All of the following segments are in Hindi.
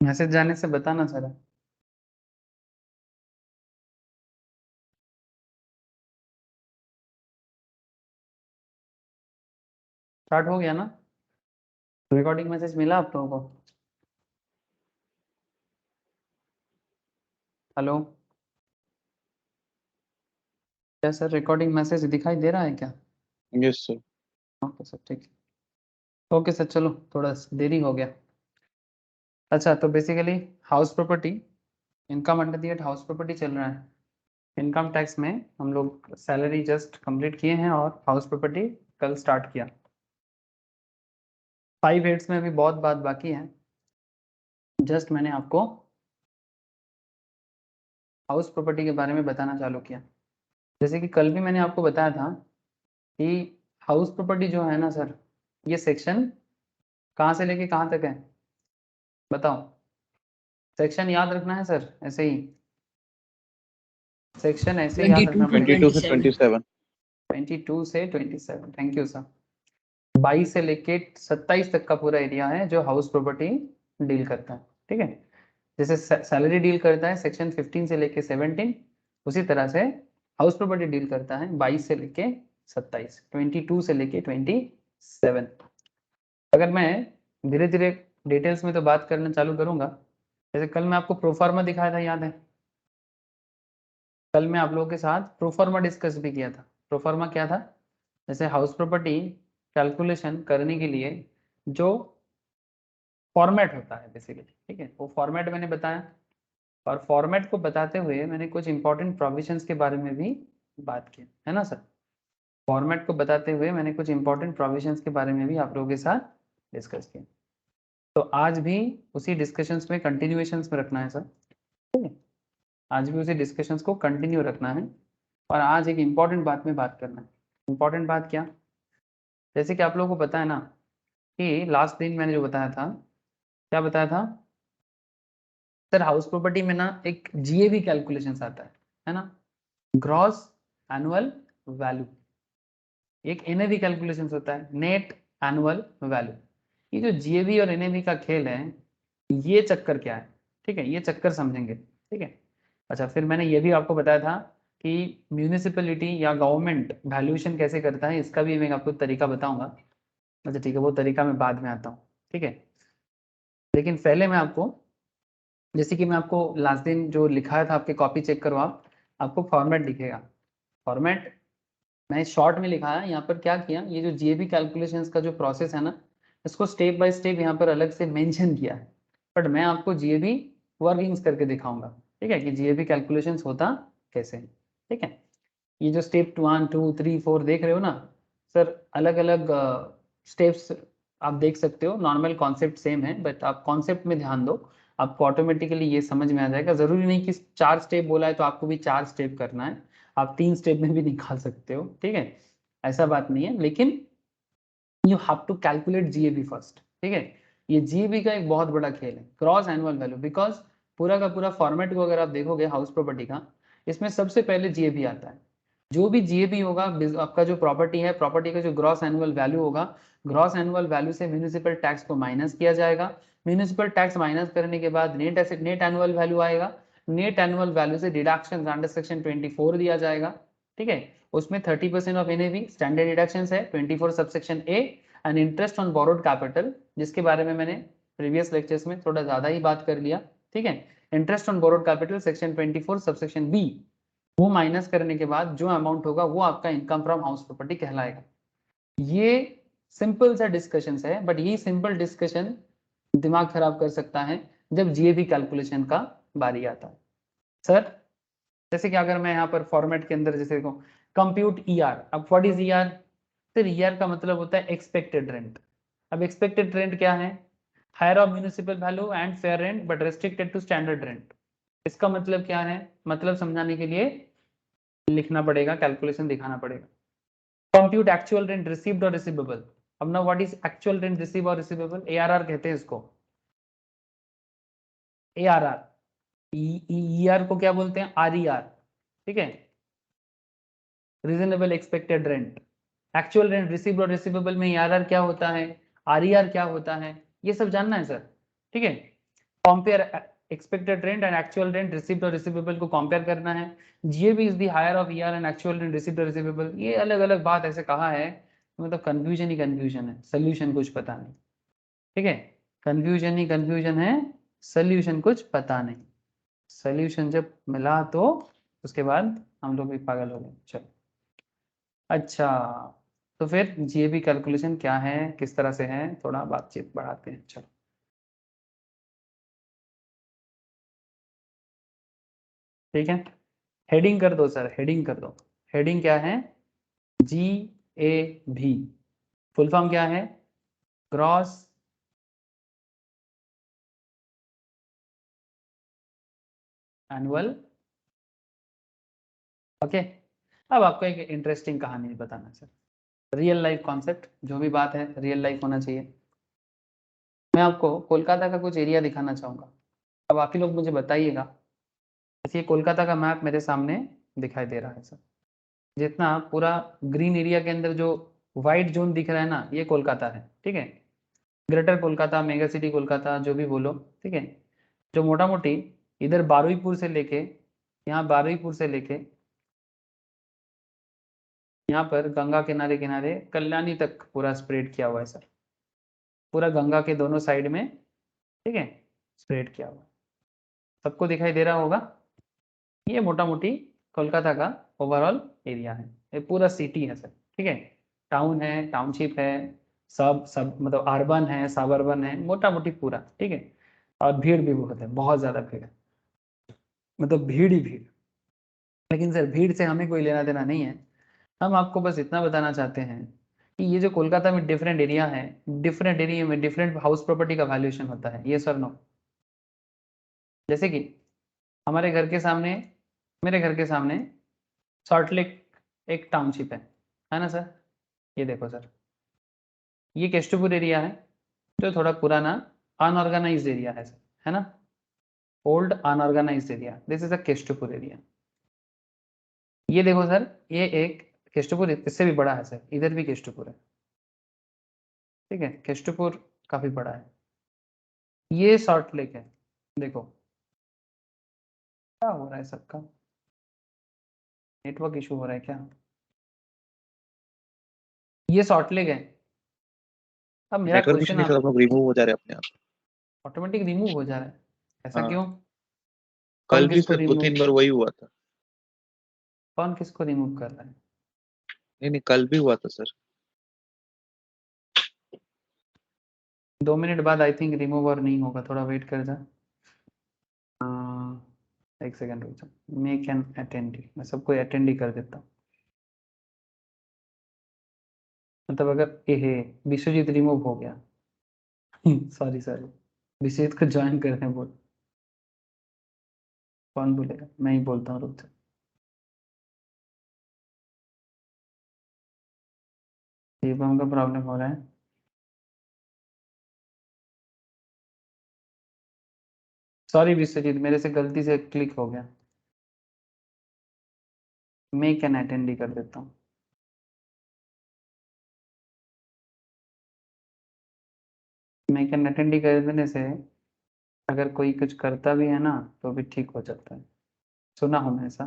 मैसेज जाने से बताना सर। स्टार्ट हो गया ना? रिकॉर्डिंग मैसेज मिला आप लोगों को? हेलो, क्या सर रिकॉर्डिंग मैसेज दिखाई दे रहा है क्या? Yes sir. ओके सर, ठीक है। ओके सर, चलो थोड़ा देरी हो गया। अच्छा, तो basically house property, income under the house property चल रहा है। इनकम टैक्स में हम लोग सैलरी जस्ट कंप्लीट किए हैं और हाउस प्रॉपर्टी कल स्टार्ट किया। 5 हेड्स में अभी बहुत बात बाकी है। जस्ट मैंने आपको हाउस प्रॉपर्टी के बारे में बताना चालू किया। जैसे कि कल भी मैंने आपको बताया था कि हाउस प्रॉपर्टी जो है ना सर, ये सेक्शन कहाँ से लेके कहाँ तक है बताओ? सेक्शन याद रखना है सर, ऐसे ही सेक्शन ऐसे याद रखना 22 से 27। 22 से 27, थैंक यू सर। 22 से लेके 27 तक का पूरा एरिया है जो हाउस प्रॉपर्टी डील करता है। ठीक है, जैसे सैलरी डील करता है सेक्शन 15 से लेके 17, उसी तरह से हाउस प्रॉपर्टी डील करता है 22 से लेके 27, 22 से लेके 27। अगर मैं धीरे धीरे डिटेल्स में तो बात करना चालू करूंगा। जैसे कल मैं आपको प्रोफार्मा दिखाया था, याद है? कल मैं आप लोगों के साथ प्रोफार्मा डिस्कस भी किया था। प्रोफार्मा क्या था? जैसे हाउस प्रॉपर्टी कैलकुलेशन करने के लिए जो फॉर्मेट होता है बेसिकली, ठीक है, वो फॉर्मेट मैंने बताया। और फॉर्मेट को बताते हुए मैंने कुछ इंपॉर्टेंट प्रोविजंस के बारे में भी बात की है ना सर? फॉर्मेट को बताते हुए मैंने कुछ इंपॉर्टेंट प्रोविजंस के बारे में भी आप लोगों के साथ डिस्कस किया। तो आज भी उसी डिस्कशंस में कंटिन्यूएशंस में रखना है सर, ठीक है? आज भी उसी डिस्कशंस को कंटिन्यू रखना है। और आज एक इंपॉर्टेंट बात में बात करना है। इंपॉर्टेंट बात क्या? जैसे कि आप लोगों को पता है ना कि लास्ट दिन मैंने जो बताया था, क्या बताया था सर? हाउस प्रॉपर्टी में ना एक जीएवी कैलकुलेशंस आता है ना, ग्रॉस एनुअल वैल्यू। एक एनएवी कैलकुलेशंस होता है, नेट एनुअल वैल्यू। ये जो जीएवी और एनएवी का खेल है, ये चक्कर क्या है? ठीक है, ये चक्कर समझेंगे, ठीक है। अच्छा, फिर मैंने ये भी आपको बताया था कि म्यूनिसिपैलिटी या गवर्नमेंट वैल्यूएशन कैसे करता है, इसका भी मैं आपको तरीका बताऊंगा। अच्छा ठीक है, वो तरीका मैं बाद में आता हूँ, ठीक है। लेकिन पहले मैं आपको, जैसे कि मैं आपको लास्ट दिन जो लिखाया था, आपके कॉपी चेक करो आप, आपको फॉर्मेट दिखेगा। फॉर्मेट मैंने शॉर्ट में लिखा है। यहाँ पर क्या किया, ये जो जीएबी कैलकुलेशंस का जो प्रोसेस है ना, इसको स्टेप बाय स्टेप यहाँ पर अलग से मेंशन किया है। बट मैं आपको जीएबी वर्किंग्स करके दिखाऊंगा, ठीक है, कि जीएबी कैलकुलेशंस होता कैसे है, ठीक है। ये जो स्टेप 1 2 3 4 देख रहे हो ना सर, अलग अलग स्टेप्स आप देख सकते हो। नॉर्मल कॉन्सेप्ट सेम है, बट आप कॉन्सेप्ट में ध्यान दो, आपको ऑटोमेटिकली ये समझ में आ जाएगा। जरूरी नहीं कि 4 स्टेप बोला है तो आपको भी 4 स्टेप करना है, आप 3 स्टेप में भी निकाल सकते हो, ठीक है। ऐसा बात नहीं है, लेकिन you have to calculate GAV first, ठीक है। ये जीएबी का एक बहुत बड़ा खेल है, क्रॉस एनुअल वैल्यू, बिकॉज पूरा का पूरा फॉर्मेट को अगर आप देखोगे हाउस प्रॉपर्टी का, इसमें सबसे पहले जीएबी आता है। जो भी जीएबी होगा, आपका जो प्रॉपर्टी है, प्रॉपर्टी का जो ग्रॉस एनुअल वैल्यू होगा, ग्रॉस एनुअल वैल्यू से म्यूनिसिपल टैक्स को माइनस किया जाएगा। म्यूनिसिपल टैक्स माइनस करने के बाद net asset, net annual value आएगा। नेट एनुअल वैल्यू से डिडक्शन अंडर सेक्शन 24 दिया जाएगा, ठीक है। उसमें 30% ऑफ एनएवी स्टैंडर्ड डिडक्शंस है, 24 subsection A, and interest on borrowed capital, जिसके बारे में मैंने प्रीवियस लेक्चर्स में थोड़ा ज्यादा ही बात कर लिया, ठीक है। Interest on borrowed capital section 24 subsection B, वो माइनस करने के बाद जो अमाउंट होगा वो आपका इनकम फ्रॉम हाउस प्रॉपर्टी कहलाएगा। ये सिंपल सा डिस्कशन है, बट ये सिंपल डिस्कशन दिमाग खराब कर सकता है जब जीएबी कैलकुलेशन का बारी आता है सर। जैसे कि अगर मैं यहाँ पर फॉर्मेट के अंदर जैसे देखो, कंप्यूट ईआर, अब what is ER? Sir ER का मतलब होता है एक्सपेक्टेड रेंट। अब एक्सपेक्टेड रेंट क्या है? Higher of municipal value and fair rent but restricted to standard rent. इसका मतलब क्या है? मतलब समझाने के लिए लिखना पड़ेगा, कैलकुलेशन दिखाना पड़ेगा। कंप्यूट एक्चुअल रेंट रिसीव्ड और रिसीवेबल। अब ना what is actual rent receive और रिसीवेबल? एआरआर कहते हैं इसको, एआरआर। ईआर को क्या बोलते हैं? आरईआर, ठीक है, reasonable expected rent. Actual rent received और रिसीवेबल में एआरआर क्या होता है, आरईआर क्या होता है, ये सब जानना है सर, ठीक है। Compare expected rent and actual rent, received और रिसीवेबल को कंपेयर करना है। GAV is the higher of ER and actual rent received और रिसीवेबल। ये अलग अलग बात ऐसे कहा है, मतलब कंफ्यूजन ही कंफ्यूजन है, सोल्यूशन कुछ पता नहीं। ठीक है, कंफ्यूजन ही कंफ्यूजन है, सोल्यूशन कुछ पता नहीं। सोल्यूशन जब मिला तो उसके बाद हम लोग भी पागल हो गए। चलो अच्छा, तो फिर जीएबी कैलकुलेशन क्या है, किस तरह से है, थोड़ा बातचीत बढ़ाते हैं। चलो ठीक है, हेडिंग कर दो सर, हेडिंग कर दो। हेडिंग क्या है? जी ए भी। फुल फॉर्म क्या है? Gross annual. ओके, अब आपको एक इंटरेस्टिंग कहानी बताना सर, रियल लाइफ कॉन्सेप्ट, जो भी बात है रियल लाइफ होना चाहिए। मैं आपको कोलकाता का कुछ एरिया दिखाना चाहूँगा। अब आप ही लोग मुझे बताइएगा। जैसे ये कोलकाता का मैप मेरे सामने दिखाई दे रहा है सर, जितना पूरा ग्रीन एरिया के अंदर जो व्हाइट जोन दिख रहा है ना, ये कोलकाता है। ठीक है, greater Kolkata, mega city Kolkata, जो भी बोलो। ठीक है, जो मोटा मोटी इधर बारुईपुर से लेके, यहाँ बारुईपुर से लेके यहाँ पर गंगा किनारे किनारे कल्याणी तक पूरा स्प्रेड किया हुआ है सर, पूरा गंगा के दोनों साइड में। ठीक है, स्प्रेड किया हुआ है, सबको दिखाई दे रहा होगा। ये मोटा मोटी कोलकाता का ओवरऑल एरिया है, ये पूरा सिटी है सर। ठीक है, टाउन है, टाउनशिप है, सब सब मतलब अर्बन है, सब अर्बन है, मोटा मोटी पूरा। ठीक है, और भीड़ भी बहुत है, बहुत ज़्यादा भीड़ है, मतलब भीड़ ही भीड़। लेकिन सर भीड़ से हमें कोई लेना देना नहीं है, हम आपको बस इतना बताना चाहते हैं कि ये जो कोलकाता में डिफरेंट एरिया है, डिफरेंट एरिया में डिफरेंट हाउस प्रॉपर्टी का वैल्यूएशन होता है, ये सर नो। जैसे कि हमारे घर के सामने, मेरे घर के सामने सॉल्ट लेक एक टाउनशिप है ना सर? ये देखो सर, ये केस्टपुर एरिया है, जो थोड़ा पुराना अनऑर्गेनाइज्ड एरिया है सर, है ना? Old unorganised area, this is a Kestopur area. ये देखो सर, ये एक केस्टपुर इससे भी बड़ा है सर, इधर भी केस्टपुर है। ठीक है, केस्टपुर काफी बड़ा है। ये सॉल्ट लेक है, देखो क्या हो रहा है सबका, नेटवर्क इशू हो रहा है क्या? ये सॉल्ट लेक है। अब मेरा नेटवर्क इशू क्वेश्चन नहीं आप, सर, आप लोग रिमूव हो जा रहे हैं अपने आप। ऑटोमेटिक रिमूव हो जा रहा है, ऐसा हाँ, क्यों? कौन कल भी किसको सर दो रिमूव, तीन बार वही हुआ था। कौन किसको रिमूव कर रहा है? नहीं नहीं, कल भी हुआ था सर। 2 मिनट बाद आई थिंक रिमूव और नहीं होगा, थोड़ा वेट कर जा। एक सेकंड रुक जा, मेक एन अटेंडी, मैं सबको अटेंड ही कर देता हूँ। मतलब अगर ये विश्वजीत रिमूव हो गया सॉरी सॉरी, विश्वजीत को ज्वाइन करने बोल। कौन बोलेगा? मैं ही बोलता हूँ, रुक जा। शिवम का प्रॉब्लम हो रहा है। सॉरी विश्वजीत, मेरे से गलती से क्लिक हो गया, मेक एन अटेंडी कर देता हूँ। मेक एन अटेंडी कर देने से अगर कोई कुछ करता भी है ना तो भी ठीक हो जाता है, सुना हूं मैं ऐसा,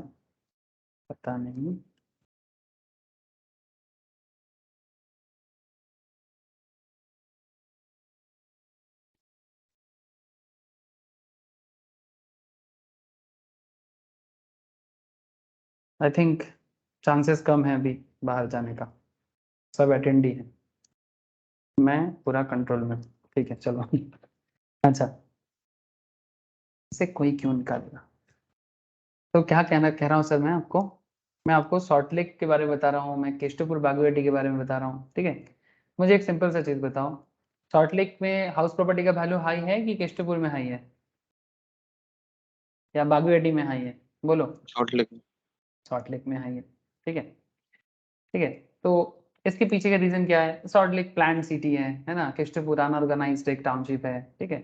पता नहीं। आई थिंक चांसेस कम है अभी बाहर जाने का, सब अटेंडी है, मैं पूरा कंट्रोल में। ठीक है चलो अच्छा, इसे कोई क्यों निकालेगा? तो क्या कहना कह रहा हूँ सर मैं आपको सॉल्ट लेक के बारे में बता रहा हूँ, मैं केस्टपुर बागुएटी के बारे में बता रहा हूँ। ठीक है, मुझे एक सिंपल सा चीज बताओ, सॉल्ट लेक में हाउस प्रॉपर्टी का वैल्यू हाई है कि केस्टपुर में हाई है या बागुएटी में हाई है? बोलो। शॉर्ट लेकिन। सॉल्ट लेक में हाई है। ठीक है, ठीक है, तो इसके पीछे का रीजन क्या है? सॉल्ट लेक प्लांट सिटी है ना, केस्टपुर अनऑर्गेनाइज्ड एक टाउनशिप है। ठीक है,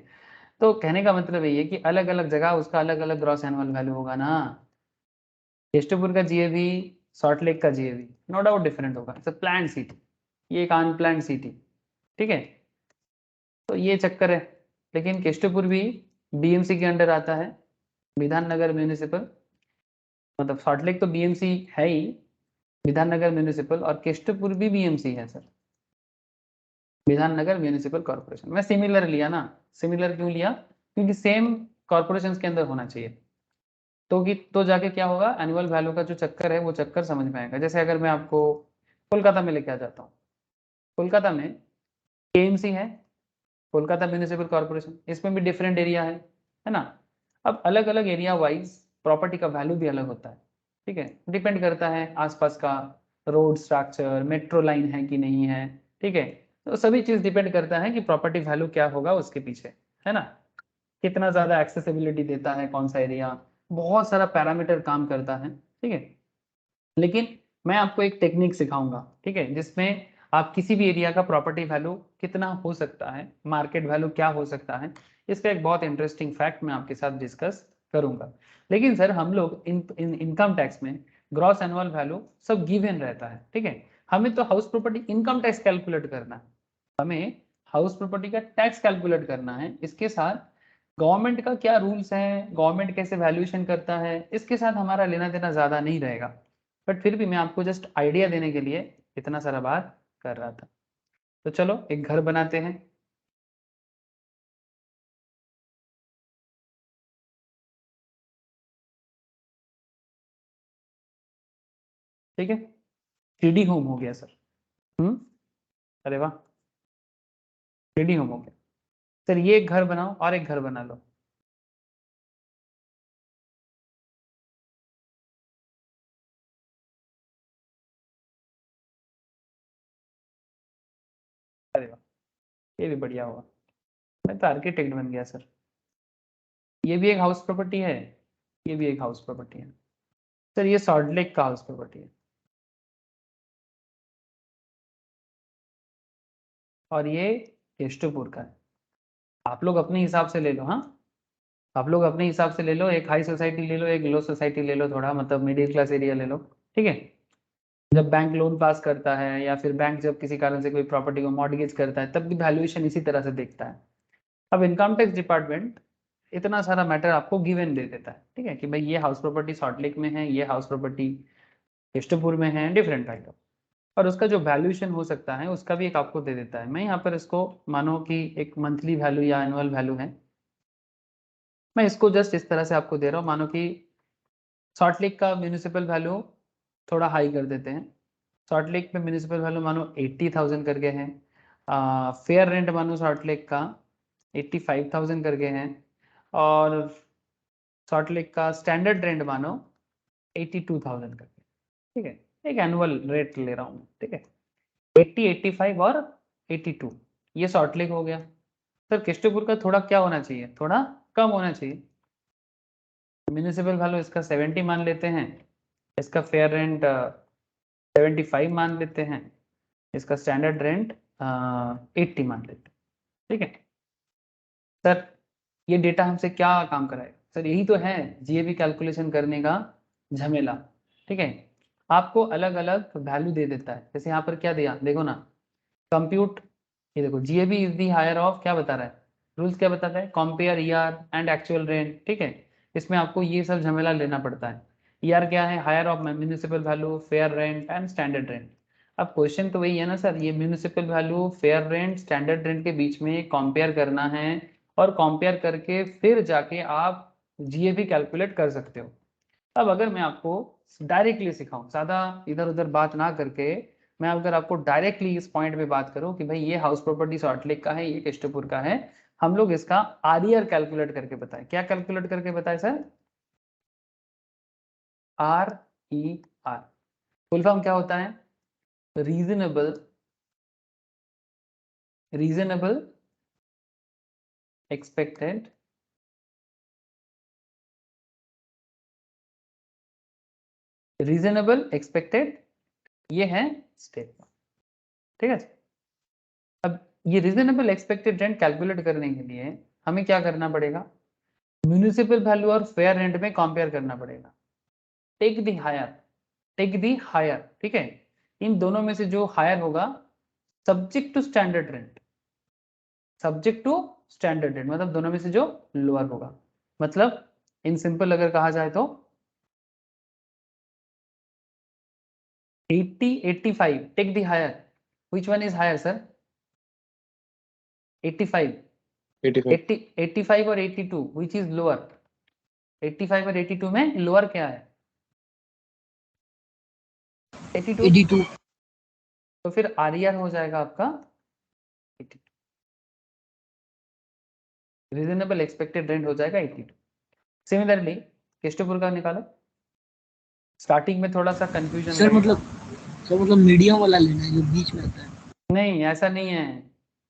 तो कहने का मतलब ये है कि अलग अलग जगह उसका अलग अलग ग्रॉस एनुअल वैल्यू होगा ना। केस्टपुर का जीएवी, सॉल्ट लेक का जीएवी नो डाउट डिफरेंट होगा, इट्स अ प्लांट सिटी, ये एक अनप्लान्ड सिटी। ठीक है, तो ये चक्कर है। लेकिन केस्टपुर भी बीएमसी के अंडर आता है, विधाननगर म्यूनिसिपल, मतलब सॉल्टलेक तो बीएमसी है ही, विधाननगर म्यूनिसिपल, और केष्टपुर भी बीएमसी है सर, विधाननगर म्यूनिसिपल कॉर्पोरेशन। मैं सिमिलर लिया ना, सिमिलर क्यों लिया, क्योंकि सेम कॉर्पोरेशन के अंदर होना चाहिए, तो जाके क्या होगा, एनुअल वैल्यू का जो चक्कर है वो चक्कर समझ में आएगा। जैसे अगर मैं आपको कोलकाता में लेके आ जाता हूँ, कोलकाता में केएमसी है, कोलकाता म्यूनिसिपल कॉर्पोरेशन, इसमें भी डिफरेंट एरिया है ना। अब अलग अलग एरिया वाइज प्रॉपर्टी का वैल्यू भी अलग होता है, ठीक है, डिपेंड करता है आसपास का रोड स्ट्रक्चर, मेट्रो लाइन है कि नहीं है, ठीक है, तो सभी चीज डिपेंड करता है कि प्रॉपर्टी वैल्यू क्या होगा उसके पीछे, है ना, कितना ज्यादा एक्सेसिबिलिटी देता है कौन सा एरिया, बहुत सारा पैरामीटर काम करता है, ठीक है। लेकिन मैं आपको एक टेक्निक सिखाऊंगा, ठीक है, जिसमें आप किसी भी एरिया का प्रॉपर्टी वैल्यू कितना हो सकता है, मार्केट वैल्यू क्या हो सकता है, इसका एक बहुत इंटरेस्टिंग फैक्ट मैं आपके साथ डिस्कस करूंगा। लेकिन सर हम लोग इनकम टैक्स में ग्रॉस एनुअल वैल्यू सब गिवन रहता है, ठीक है, हमें तो house property income tax calculate करना है, हमें हाउस प्रॉपर्टी का टैक्स कैलकुलेट करना है, इसके साथ गवर्नमेंट का क्या रूल्स है, गवर्नमेंट कैसे वैल्यूएशन करता है, इसके साथ हमारा लेना देना ज्यादा नहीं रहेगा। बट फिर भी मैं आपको जस्ट आइडिया देने के लिए इतना सारा बात कर रहा था। तो चलो एक घर बनाते हैं, ठीक है, 3D होम हो गया सर। हम्म, अरे वाह, 3D होम हो गया। सर ये एक घर बनाओ और एक घर बना लो। अरे वाह, ये भी बढ़िया हुआ, मैं तो आर्किटेक्ट बन गया सर। ये भी एक हाउस प्रॉपर्टी है, ये भी एक हाउस प्रॉपर्टी है सर, ये सॉल्ट लेक का हाउस प्रॉपर्टी है, और ये केष्टपुर का है। आप लोग अपने हिसाब से ले लो, हाँ, आप लोग अपने हिसाब से ले लो, एक हाई सोसाइटी ले लो, एक लो सोसाइटी ले लो, थोड़ा मतलब मिडिल क्लास एरिया ले लो, ठीक है। जब बैंक लोन पास करता है या फिर बैंक जब किसी कारण से कोई प्रॉपर्टी को मॉर्गेज करता है, तब भी वैल्यूएशन इसी तरह से देखता है। अब इनकम टैक्स डिपार्टमेंट इतना सारा मैटर आपको गिवन दे देता है, ठीक है, कि भाई ये हाउस प्रॉपर्टी सॉल्ट लेक में है, ये हाउस प्रॉपर्टी केष्टपुर में है, डिफरेंट टाइप ऑफ, और उसका जो वैल्यूएशन हो सकता है उसका भी एक आपको दे देता है। मैं यहाँ पर इसको मानो कि एक मंथली वैल्यू या एनुअल वैल्यू है, मैं इसको जस्ट इस तरह से आपको दे रहा हूँ, मानो कि सॉल्ट लेक का म्यूनिसिपल वैल्यू थोड़ा हाई कर देते हैं, सॉल्ट लेक में म्यूनिसिपल वैल्यू मानो 80,000 करके हैं, फेयर रेंट मानो सॉल्ट लेक का 85,000 करके हैं, और सॉल्ट लेक का स्टैंडर्ड रेंट मानो 82,000 करके, ठीक है, एक एनुअल रेट ले रहा हूँ, ठीक है, 80, 85 और 82, ये सॉल्ट लेक हो गया। सर केष्टपुर का थोड़ा क्या होना चाहिए, थोड़ा कम होना चाहिए, म्यूनिसिपल वैल्यू इसका 70 मान लेते हैं, इसका फेयर रेंट 75 मान लेते हैं, इसका स्टैंडर्ड रेंट 80 मान लेते हैं, ठीक है। सर ये डेटा हमसे क्या काम कराएगा, सर यही तो है जीएबी कैलकुलेशन करने का झमेला, ठीक है, आपको अलग अलग वैल्यू दे देता है। जैसे यहाँ पर क्या दिया देखो ना, कंप्यूट, ये देखो GAV is the higher of, क्या बता रहा है, रूल्स क्या बताता है, compare ER and actual rent, ठीक है, इसमें आपको ये सब झमेला लेना पड़ता है। ईआर क्या है, higher of municipal value, fair rent and standard rent. अब क्वेश्चन तो वही है ना सर, ये municipal value, fair rent, standard rent के बीच में कंपेयर करना है, और कंपेयर करके फिर जाके आप जीएबी कैलकुलेट कर सकते हो। अब अगर मैं आपको डायरेक्टली सिखाऊं, ज्यादा इधर उधर बात ना करके, मैं अगर आपको डायरेक्टली इस पॉइंट पे बात करूं कि भाई ये हाउस प्रॉपर्टी सॉल्ट लेक का है, ये केष्टपुर का है, हम लोग इसका आरईआर कैलकुलेट करके बताएं, क्या कैलकुलेट करके बताएं sir, are E are, full form क्या होता है, reasonable, reasonable expected, reasonable expected, ये है स्टेट, ठीक है। अब ये रीजनेबल एक्सपेक्टेड रेंट कैलकुलेट करने के लिए हमें क्या करना पड़ेगा, म्यूनिसिपल वैल्यू और फेयर रेंट में कंपेयर करना पड़ेगा, take the higher, take the higher, ठीक है, इन दोनों में से जो हायर होगा subject to standard rent, subject to standard rent, मतलब दोनों में से जो लोअर होगा। मतलब इन सिंपल अगर कहा जाए तो 80 85 take the higher, which one is higher sir? 85 85 80 85 और 82 व्हिच इज लोअर? 85 और 82 में लोअर क्या है? 82। 82 तो फिर आरईआर हो जाएगा आपका 82, रीजनेबल एक्सपेक्टेड रेंट हो जाएगा 82। सिमिलरली केस्टोपुर का निकालो। स्टार्टिंग में थोड़ा सा कंफ्यूजन सर लगेगा। मतलब मीडियम वाला लेना है जो बीच में आता है। नहीं ऐसा नहीं है,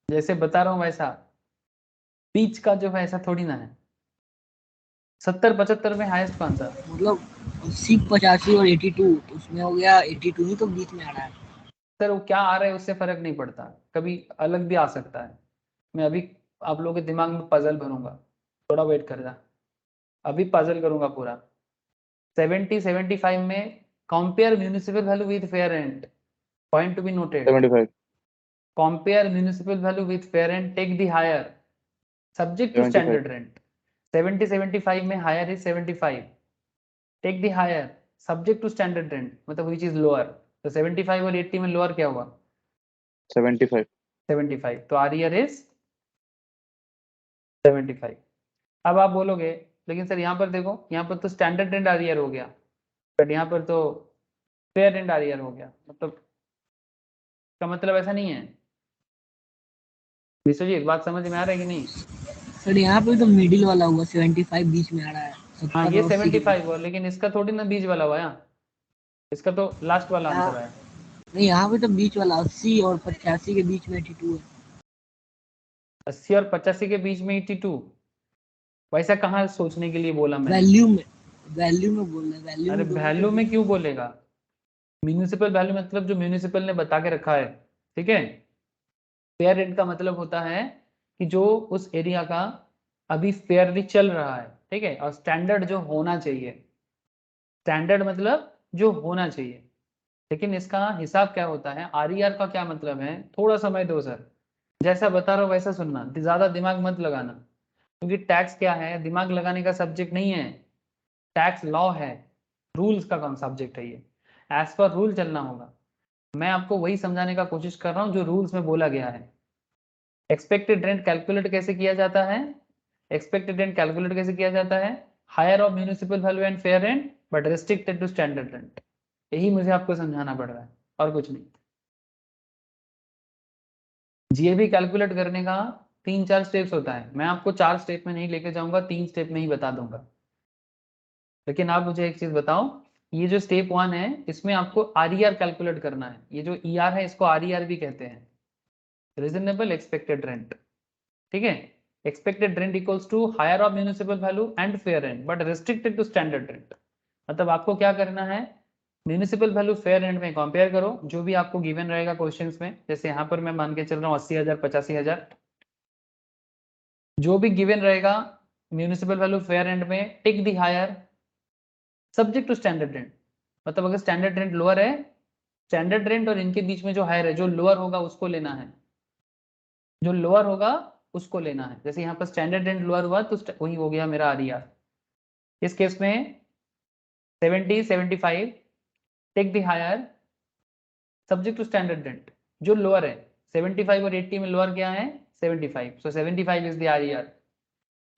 जैसे बता रहा हूँ वैसा, बीच का जो है ऐसा थोड़ी ना है। 70 75 में हाईएस्ट कौन सा? मतलब 80 85 और 82 तो उसमें हो गया 82 ही तो बीच में आ रहा है। सर वो क्या आ रहा है उससे फर्क नहीं पड़ता, कभी अलग भी आ सकता है। मैं अभी आप लोगों के दिमाग में पजल भरूंगा, थोड़ा वेट कर जा, अभी पजल करूंगा पूरा। 70 75 में compare municipal value with fair rent, point to be noted. 75 compare municipal value with fair rent, take the higher, subject to 75 standard rent. 70 75 में higher is 75, take the higher subject to standard rent, मतलब व्हिच इज लोअर। तो 75 और 80 में लोअर क्या हुआ? 75 75, तो आर इज 75। अब आप बोलोगे लेकिन सर यहाँ पर देखो, यहाँ पर तो स्टैंडर्ड रेंट आर हो गया, बट यहाँ पर तो फेयर रेंट आर हो गया, मतलब का मतलब ऐसा नहीं है। विश्वजीत बात समझ में आ रहा है कि नहीं? सर यहाँ पे तो मिडिल वाला हुआ 75 बीच में आ रहा है, हाँ 70 ये और 80 के 75 बीच हुआ, में। लेकिन इसका थोड़ी ना बीच वाला हुआ यहाँ, इसका तो लास्ट वाला आंसर है। नहीं यहाँ पे तो बीच वाला 80 और 85 के बीच में 82 है। 80 और 85 के बीच में 82, वैसा कहाँ सोचने के लिए बोला मैंने? वैल्यू में बोल रहे हैं, वैल्यू अरे में दोनों के वैल्यू में बीच क्यों में। बोलेगा? म्यूनिसिपल वैल्यू मतलब जो म्यूनिसिपल ने बता के रखा है, ठीक है। फेयर रेंट का मतलब होता है कि जो उस एरिया का अभी फेयरली चल रहा है, ठीक है, और स्टैंडर्ड जो होना चाहिए, स्टैंडर्ड मतलब जो होना चाहिए। लेकिन इसका हिसाब क्या होता है, आरईआर का क्या मतलब है, थोड़ा समय दो सर, जैसा बता रहा हूँ वैसा सुनना, ज्यादा दिमाग मत लगाना, क्योंकि टैक्स क्या है, दिमाग लगाने का सब्जेक्ट नहीं है, टैक्स लॉ है, रूल्स का कौन सब्जेक्ट है ये, एज पर रूल चलना होगा। मैं आपको वही समझाने का कोशिश कर रहा हूँ जो रूल्स में बोला गया है। एक्सपेक्टेड रेंट कैलकुलेट कैसे किया जाता है? एक्सपेक्टेड रेंट कैलकुलेट कैसे किया जाता है? Higher of municipal value and fair rent but restricted to standard rent. यही मुझे आपको समझाना पड़ रहा है और कुछ नहीं। जीएबी कैलकुलेट करने का 3 4 स्टेप्स होता है, मैं आपको 4 स्टेप में नहीं लेके जाऊंगा, 3 स्टेप में ही बता दूंगा। लेकिन आप मुझे एक चीज बताओ, ये जो स्टेप 1 है इसमें आपको आरईआर कैलकुलेट करना है, ये जो ईआर है इसको आरईआर भी कहते हैं, रीजनेबल एक्सपेक्टेड रेंट, ठीक है। Expected rent equals to higher of municipal value and fair rent but restricted to standard rent. मतलब आपको क्या करना है, म्यूनिसिपल वैल्यू फेयर रेंट में कंपेयर करो जो भी आपको गिवन रहेगा क्वेश्चंस में, जैसे यहाँ पर मैं मान के चल रहा हूँ 80,000 85,000, जो भी गिवन रहेगा म्यूनिसिपल वैल्यू फेयर रेंट में take the higher subject to standard rent. मतलब अगर स्टैंडर्ड रेंट लोअर है, स्टैंडर्ड रेंट और इनके बीच में जो हायर है, जो लोअर होगा उसको लेना है, जो लोअर होगा उसको लेना है। जैसे यहाँ पर स्टैंडर्ड रेंट लोअर हुआ तो वही हो गया मेरा आरईआर। इस केस में 70 75 take the higher subject to standard rent, जो लोअर है 75 और 80 में लोअर क्या है 75, so 75 is the RER.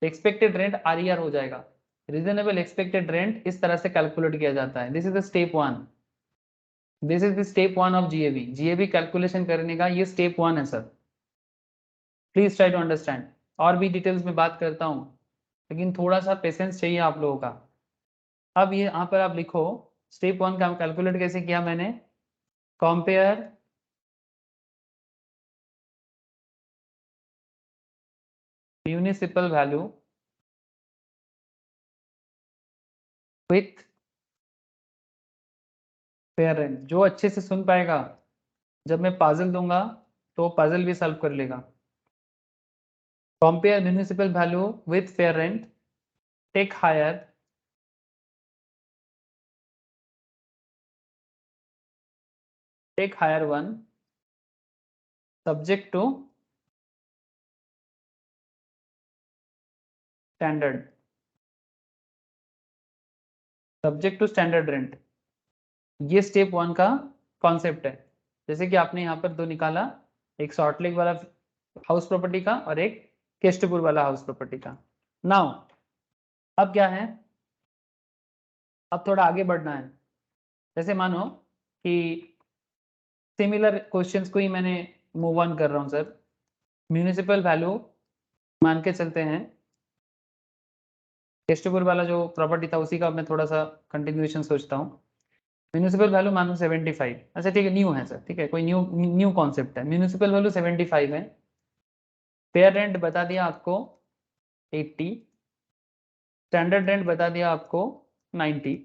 Expected rent RER हो जाएगा। रीजनेबल एक्सपेक्टेड रेंट इस तरह से कैलकुलेट किया जाता है। This is the step 1, this is the step 1 of GAV. GAV calculation करने का ये स्टेप 1 है sir, please try to understand. और भी डिटेल्स में बात करता हूँ, लेकिन थोड़ा सा पेशेंस चाहिए आप लोगों का। अब ये यहाँ पर आप लिखो, स्टेप 1 का कैलकुलेट कैसे किया मैंने, compare municipal value with fair rent. जो अच्छे से सुन पाएगा, जब मैं पजल दूंगा तो पजल भी सॉल्व कर लेगा। Compare municipal value with fair rent, take higher one subject to standard, subject to standard rent, ये स्टेप 1 का कॉन्सेप्ट है। जैसे कि आपने यहाँ पर दो निकाला, एक शॉर्ट लेग वाला हाउस प्रॉपर्टी का और एक केस्टपुर वाला हाउस प्रॉपर्टी का। नाउ अब क्या है, अब थोड़ा आगे बढ़ना है। जैसे मानो कि सिमिलर क्वेश्चंस को ही मैंने मूव ऑन कर रहा हूँ सर। म्यूनिसिपल वैल्यू मान के चलते हैं, केस्टपुर वाला जो प्रॉपर्टी था उसी का मैं थोड़ा सा कंटिन्यूएशन सोचता हूँ। म्यूनिसिपल वैल्यू मानो 75, अच्छा ठीक है, न्यू है सर, ठीक है, कोई न्यू कॉन्सेप्ट है। म्यूनिसिपल वैल्यू 75 है, फेयर रेंट बता दिया आपको 80, स्टैंडर्ड रेंट बता दिया आपको 90।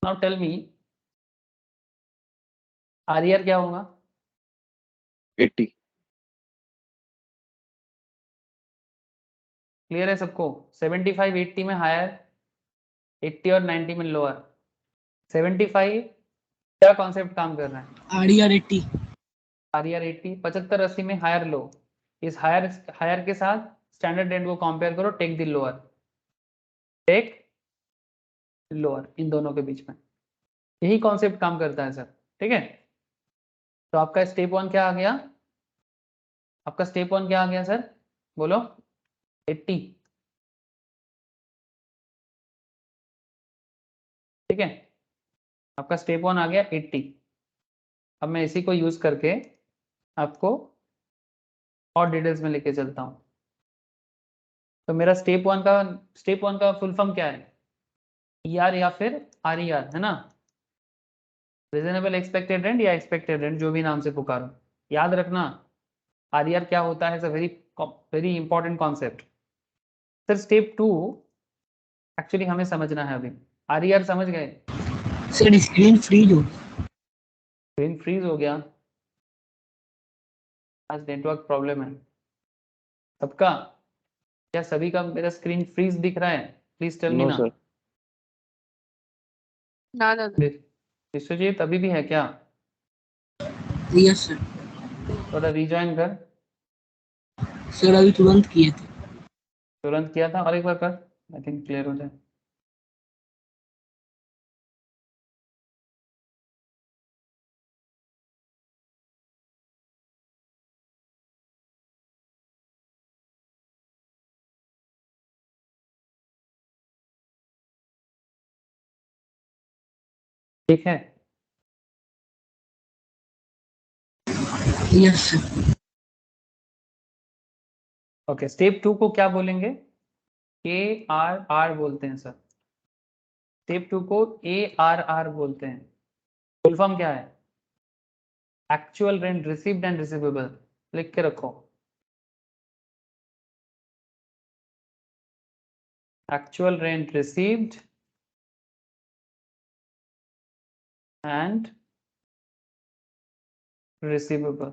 नाउ टेल मी आरईआर क्या होगा? 80। क्लियर है सबको? 75 80 में हायर, 80 और 90 में लोअर। 75 क्या कॉन्सेप्ट काम कर रहा है? आरईआर 80, आरईआर 80, 75 80 में हायर लो, इस हायर हायर के साथ स्टैंडर्ड रेंट को कंपेयर करो, take the lower, take lower, इन दोनों के बीच में यही कॉन्सेप्ट काम करता है सर, ठीक है। तो आपका स्टेप 1 क्या आ गया? आपका स्टेप 1 क्या आ गया सर, बोलो? 80, ठीक है, आपका स्टेप 1 आ गया 80। अब मैं इसी को यूज करके आपको और डिटेल्स में लेके चलता हूँ। तो मेरा स्टेप 1 का फुल फॉर्म क्या है? ईआर या फिर आरईआर, है ना? रीजनेबल एक्सपेक्टेड रेंट या एक्सपेक्टेड रेंट, जो भी नाम से पुकारो, याद रखना आरईआर क्या होता है, very very important concept. Sir step 2 actually हमें समझना है अभी। आरईआर समझ गए? सर स्क्रीन फ्रीज हो, स्क्रीन फ्रीज हो गया, आज नेटवर्क प्रॉब्लम है सबका, क्या सभी का मेरा स्क्रीन फ्रीज दिख रहा है? प्लीज टेल मी नो ना। सर। ना विश्वजीत अभी भी है क्या? Yes sir. थोड़ा रिज्वाइन कर, सर अभी तुरंत किए थे। तुरंत किया था, और एक बार कर, आई थिंक क्लियर हो जाए। ठीक है, यस सर। ओके। स्टेप 2 को क्या बोलेंगे? ए आर आर बोलते हैं सर। स्टेप 2 को ए आर आर बोलते हैं। फुल फॉर्म क्या है? Actual rent received and receivable, लिख के रखो। Actual rent received and receivable.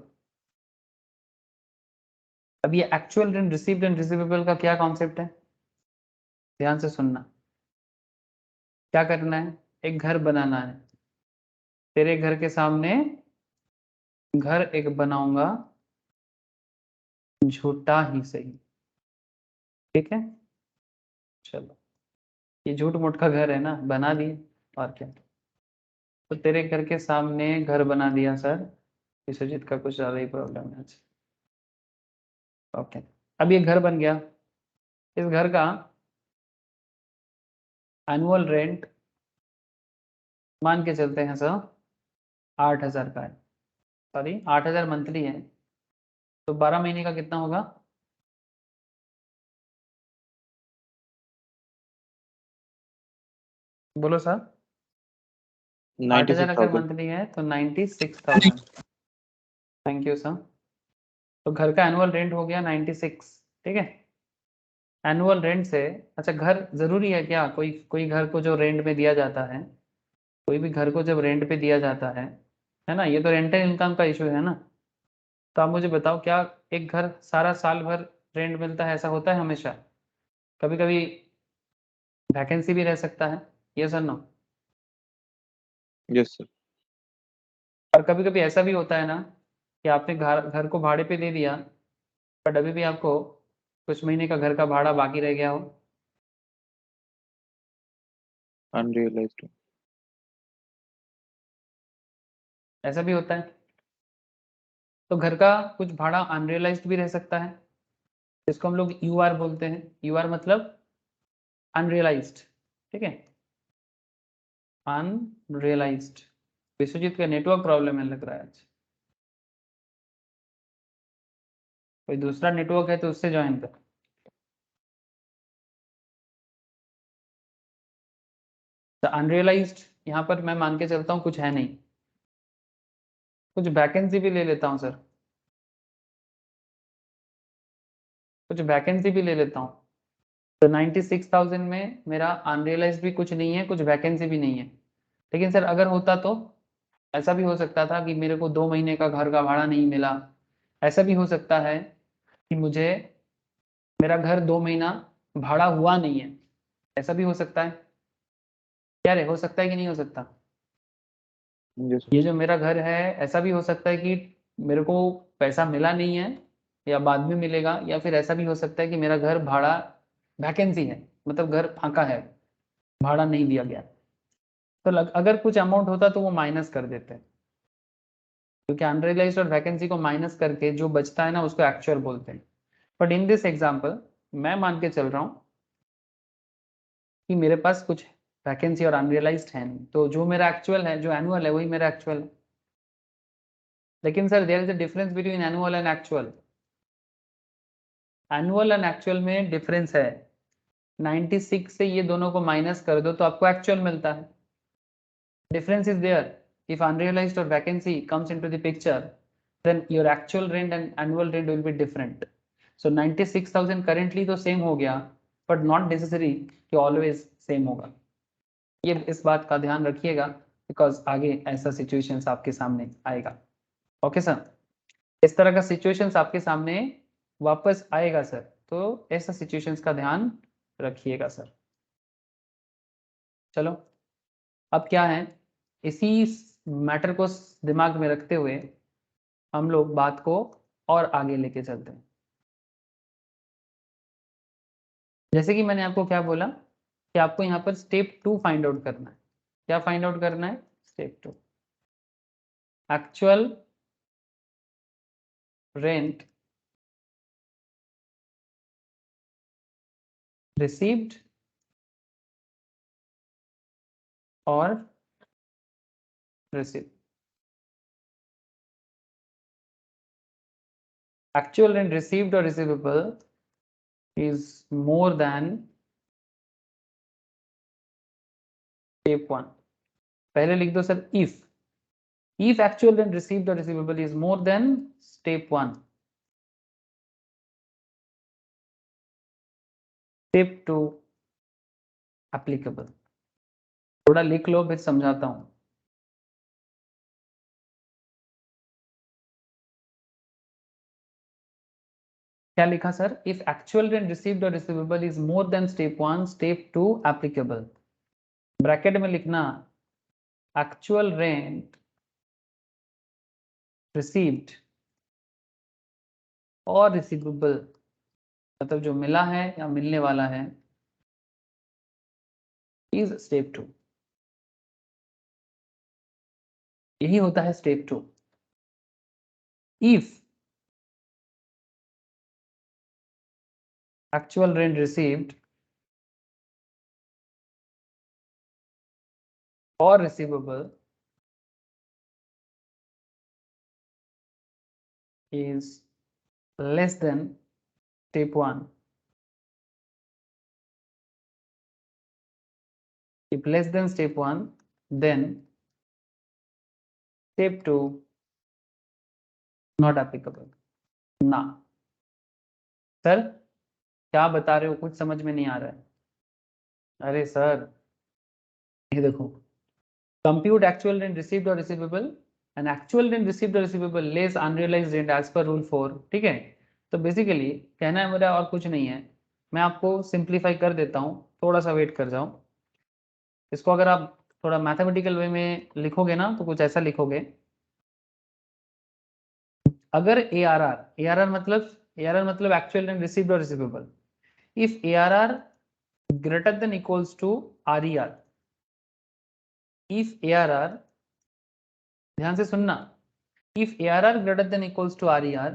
अब ये actual rent received and receivable का क्या कॉन्सेप्ट है? ध्यान से सुनना। क्या करना है? एक घर बनाना है, तेरे घर के सामने घर एक बनाऊंगा, झूठा ही सही, ठीक है? चलो, ये झूठ मूठ का घर है ना, बना दिए, और क्या। तो तेरे घर के सामने घर बना दिया सर, विश्वजीत का कुछ ज्यादा ही प्रॉब्लम है आज। ओके, अब ये घर बन गया, इस घर का एनुअल रेंट मान के चलते हैं सर 8,000 का है, सॉरी 8,000 मंथली है, तो 12 महीने का कितना होगा? बोलो सर। 8,000 अगर 96,000। मंथली है तो 96,000। Thank you sir. तो घर का एनुअल रेंट हो गया 96, ठीक है। एनुअल रेंट से, अच्छा घर जरूरी है क्या? कोई घर को जो रेंट में दिया जाता है, कोई भी घर को जब रेंट पे दिया जाता है ना, ये तो रेंटल इनकम का इशू है ना। तो आप मुझे बताओ, क्या एक घर सारा साल भर रेंट मिलता है? ऐसा होता है हमेशा? कभी कभी वैकेंसी भी रह सकता है, यस और नो? Yes sir. और कभी कभी ऐसा भी होता है ना कि आपने घर घर को भाड़े पे दे दिया, बट अभी भी आपको कुछ महीने का घर का भाड़ा बाकी रह गया हो, अनरियलाइज्ड। ऐसा भी होता है। तो घर का कुछ भाड़ा अनरियलाइज्ड भी रह सकता है, इसको हम लोग यूआर बोलते हैं। यूआर मतलब अनरियलाइज्ड, ठीक है, अनरियलाइज्ड। विश्वजीत का नेटवर्क प्रॉब्लम है लग रहा है आज, कोई दूसरा नेटवर्क है तो उससे ज्वाइन कर। तो अनरियलाइज्ड यहाँ पर मैं मान के चलता हूँ कुछ है नहीं, कुछ वैकेंसी भी ले लेता हूँ सर, कुछ वैकेंसी भी ले लेता हूँ। तो 96,000 में मेरा अनरियलाइज्ड भी कुछ नहीं है, कुछ वैकेंसी भी नहीं है। लेकिन सर अगर होता तो ऐसा भी हो सकता था कि मेरे को 2 महीने का घर का भाड़ा नहीं मिला, ऐसा भी हो सकता है कि मुझे मेरा घर 2 महीना भाड़ा हुआ नहीं है, ऐसा भी हो सकता है। क्या रे, हो सकता है कि नहीं हो सकता? यस ये जो मेरा घर है, ऐसा भी हो सकता है कि मेरे को पैसा मिला नहीं है या बाद में मिलेगा, या फिर ऐसा भी हो सकता है कि मेरा घर भाड़ा वैकेंसी है, मतलब घर फांका है, भाड़ा नहीं दिया गया। तो अगर कुछ अमाउंट होता तो वो माइनस कर देते हैं, क्योंकि अनरियलाइज्ड और वैकेंसी को माइनस करके जो बचता है ना उसको एक्चुअल बोलते हैं। बट इन दिस एग्जाम्पल मैं मान के चल रहा हूँ कि मेरे पास कुछ वैकेंसी और अनरियलाइज्ड है नहीं, तो जो मेरा एक्चुअल है, जो एनुअल है, वही मेरा एक्चुअल है। लेकिन sir there is a difference between annual and actual. Annual and actual में डिफरेंस है। 96 से ये दोनों को माइनस कर दो तो आपको एक्चुअल मिलता है। Difference is there. If unrealized or vacancy comes into the picture, then your actual rent and annual rent will be different. So 96,000 currently तो same हो गया, but not necessary कि always same होगा। ये इस बात का ध्यान रखिएगा, because आगे ऐसा situations आपके सामने आएगा। ओके सर, इस तरह का situations आपके सामने वापस आएगा सर, तो ऐसा situations का ध्यान रखिएगा सर। चलो, अब क्या है, इसी मैटर को दिमाग में रखते हुए हम लोग बात को और आगे लेके चलते हैं। जैसे कि मैंने आपको क्या बोला कि आपको यहाँ पर स्टेप 2 फाइंड आउट करना है। क्या फाइंड आउट करना है? स्टेप 2, एक्चुअल रेंट रिसीव्ड और रिसीव। एक्चुअल रेंट रिसीव्ड और receivable is more than step 1। पहले लिख दो sir, if actual rent received or receivable is more than step 1, step 2 applicable। थोड़ा लिख लो फिर समझाता हूं। क्या लिखा sir? If actual rent received और receivable is more than step 1, step 2 applicable. Bracket में लिखना एक्चुअल रेंट रिसीव्ड और रिसीवेबल, मतलब जो मिला है या मिलने वाला है, इज स्टेप 2। यही होता है step 2। If actual rent received और receivable is less than step 1, if less than step 1, then step 2 not applicable। ना सर, क्या बता रहे हो, कुछ समझ में नहीं आ रहा है। अरे सर, ये देखो, compute actual rent received or receivable and actual rent received or receivable less unrealized rent as per rule 4। ठीक है, तो बेसिकली कहना है मेरा और कुछ नहीं है, मैं आपको सिंप्लीफाई कर देता हूँ, थोड़ा सा वेट कर जाओ। इसको अगर आप थोड़ा मैथमेटिकल वे में लिखोगे ना तो कुछ ऐसा लिखोगे, अगर ARR मतलब ARR मतलब एक्चुअल रेंट रिसीव्ड और receivable. If ARR greater than equals to RER, if ARR, ध्यान से सुनना, if ARR greater than equals to RER,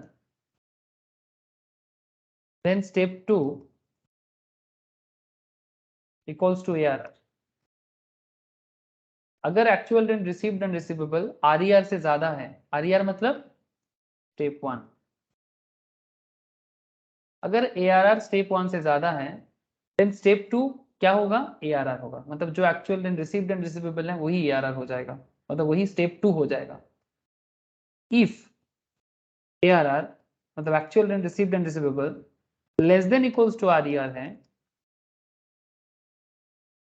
then step 2 equals to ARR। अगर actual rent received and receivable RER से ज्यादा है, RER मतलब स्टेप 1, अगर ARR स्टेप 1 से ज्यादा है, देन स्टेप 2 क्या होगा, ARR होगा। मतलब जो actual rent received and receivable है वही ARR हो जाएगा, मतलब वही स्टेप 2 हो जाएगा। इफ ARR मतलब actual rent received and receivable less than equals to RER है,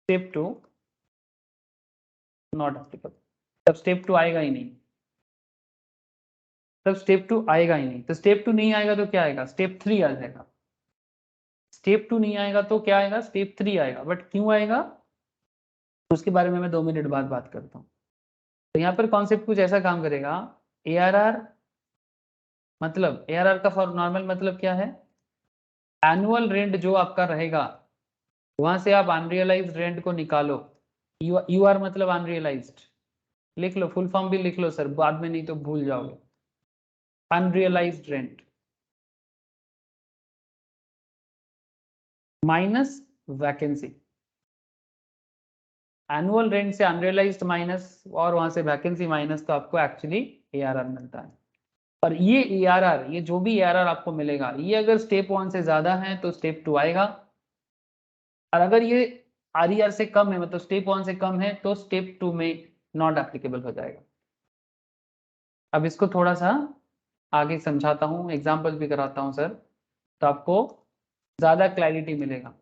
स्टेप 2 नॉट एप्लीकेबल। तब स्टेप 2 आएगा ही नहीं, तब स्टेप 2 आएगा ही नहीं। तो स्टेप 2 नहीं आएगा तो क्या आएगा, स्टेप 3 आ जाएगा। स्टेप 2 नहीं आएगा तो क्या आएगा, स्टेप 3 आएगा। बट क्यों आएगा उसके बारे में मैं 2 मिनट बाद बात करता हूँ। तो यहाँ पर कॉन्सेप्ट कुछ ऐसा काम करेगा, ARR मतलब ARR का फॉर नॉर्मल मतलब क्या है, एनुअल रेंट जो आपका रहेगा वहां से आप अनरियलाइज्ड रेंट को निकालो। UR मतलब अनरियलाइज्ड, लिख लो, फुल फॉर्म भी लिख लो सर, बाद में नहीं तो भूल जाओगे। Unrealised rent minus vacancy, annual rent से अनरियलाइज्ड माइनस और वहां से वैकेंसी माइनस, तो आपको एक्चुअली ARR मिलता है। और ये ARR, ये जो भी ARR आपको मिलेगा, ये अगर स्टेप 1 से ज्यादा है तो स्टेप 2 आएगा, और अगर ये RER से कम है मतलब स्टेप 1 से कम है तो स्टेप 2 में नॉट एप्लीकेबल हो जाएगा। अब इसको थोड़ा सा आगे समझाता हूँ, एग्जाम्पल भी कराता हूँ सर, तो आपको ज्यादा क्लैरिटी मिलेगा।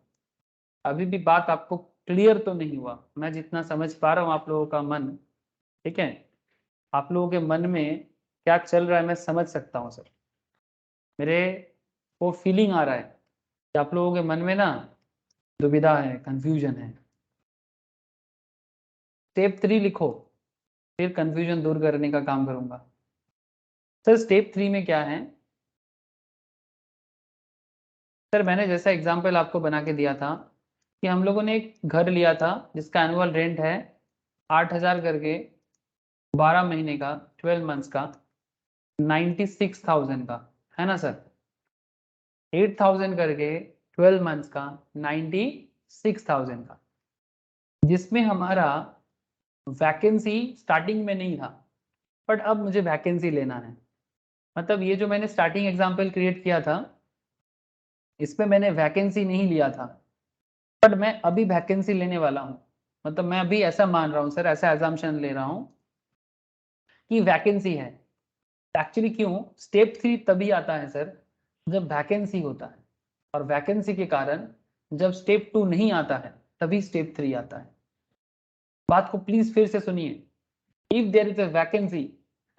अभी भी बात आपको क्लियर तो नहीं हुआ, मैं जितना समझ पा रहा हूँ आप लोगों का मन, ठीक है, आप लोगों के मन में क्या चल रहा है मैं समझ सकता हूँ सर। मेरे को फीलिंग आ रहा है कि आप लोगों के मन में ना दुविधा है, कंफ्यूजन है। स्टेप 3 लिखो, फिर कंफ्यूजन दूर करने का काम करूंगा। सर स्टेप 3 में क्या है, सर मैंने जैसा एग्जांपल आपको बना के दिया था कि हम लोगों ने एक घर लिया था जिसका एनुअल रेंट है 8,000 करके, 12 महीने का, 12 मंथ्स का, 96,000 का, है ना सर, 8,000 करके 12 मंथ्स का, 96,000 का, जिसमें हमारा वैकेंसी स्टार्टिंग में नहीं था, बट अब मुझे वैकेंसी लेना है। मतलब ये जो मैंने स्टार्टिंग एग्जांपल क्रिएट किया था इसमें मैंने वैकेंसी नहीं लिया था, बट मैं अभी वैकेंसी लेने वाला हूँ। मतलब मैं अभी ऐसा मान रहा हूँ सर, ऐसा एजम्पशन ले रहा हूँ कि वैकेंसी है। एक्चुअली क्यों स्टेप 3 तभी आता है सर जब वैकेंसी होता है, और वैकेंसी के कारण जब स्टेप 2 नहीं आता है तभी स्टेप 3 आता है। बात को प्लीज फिर से सुनिए, if there is a vacancy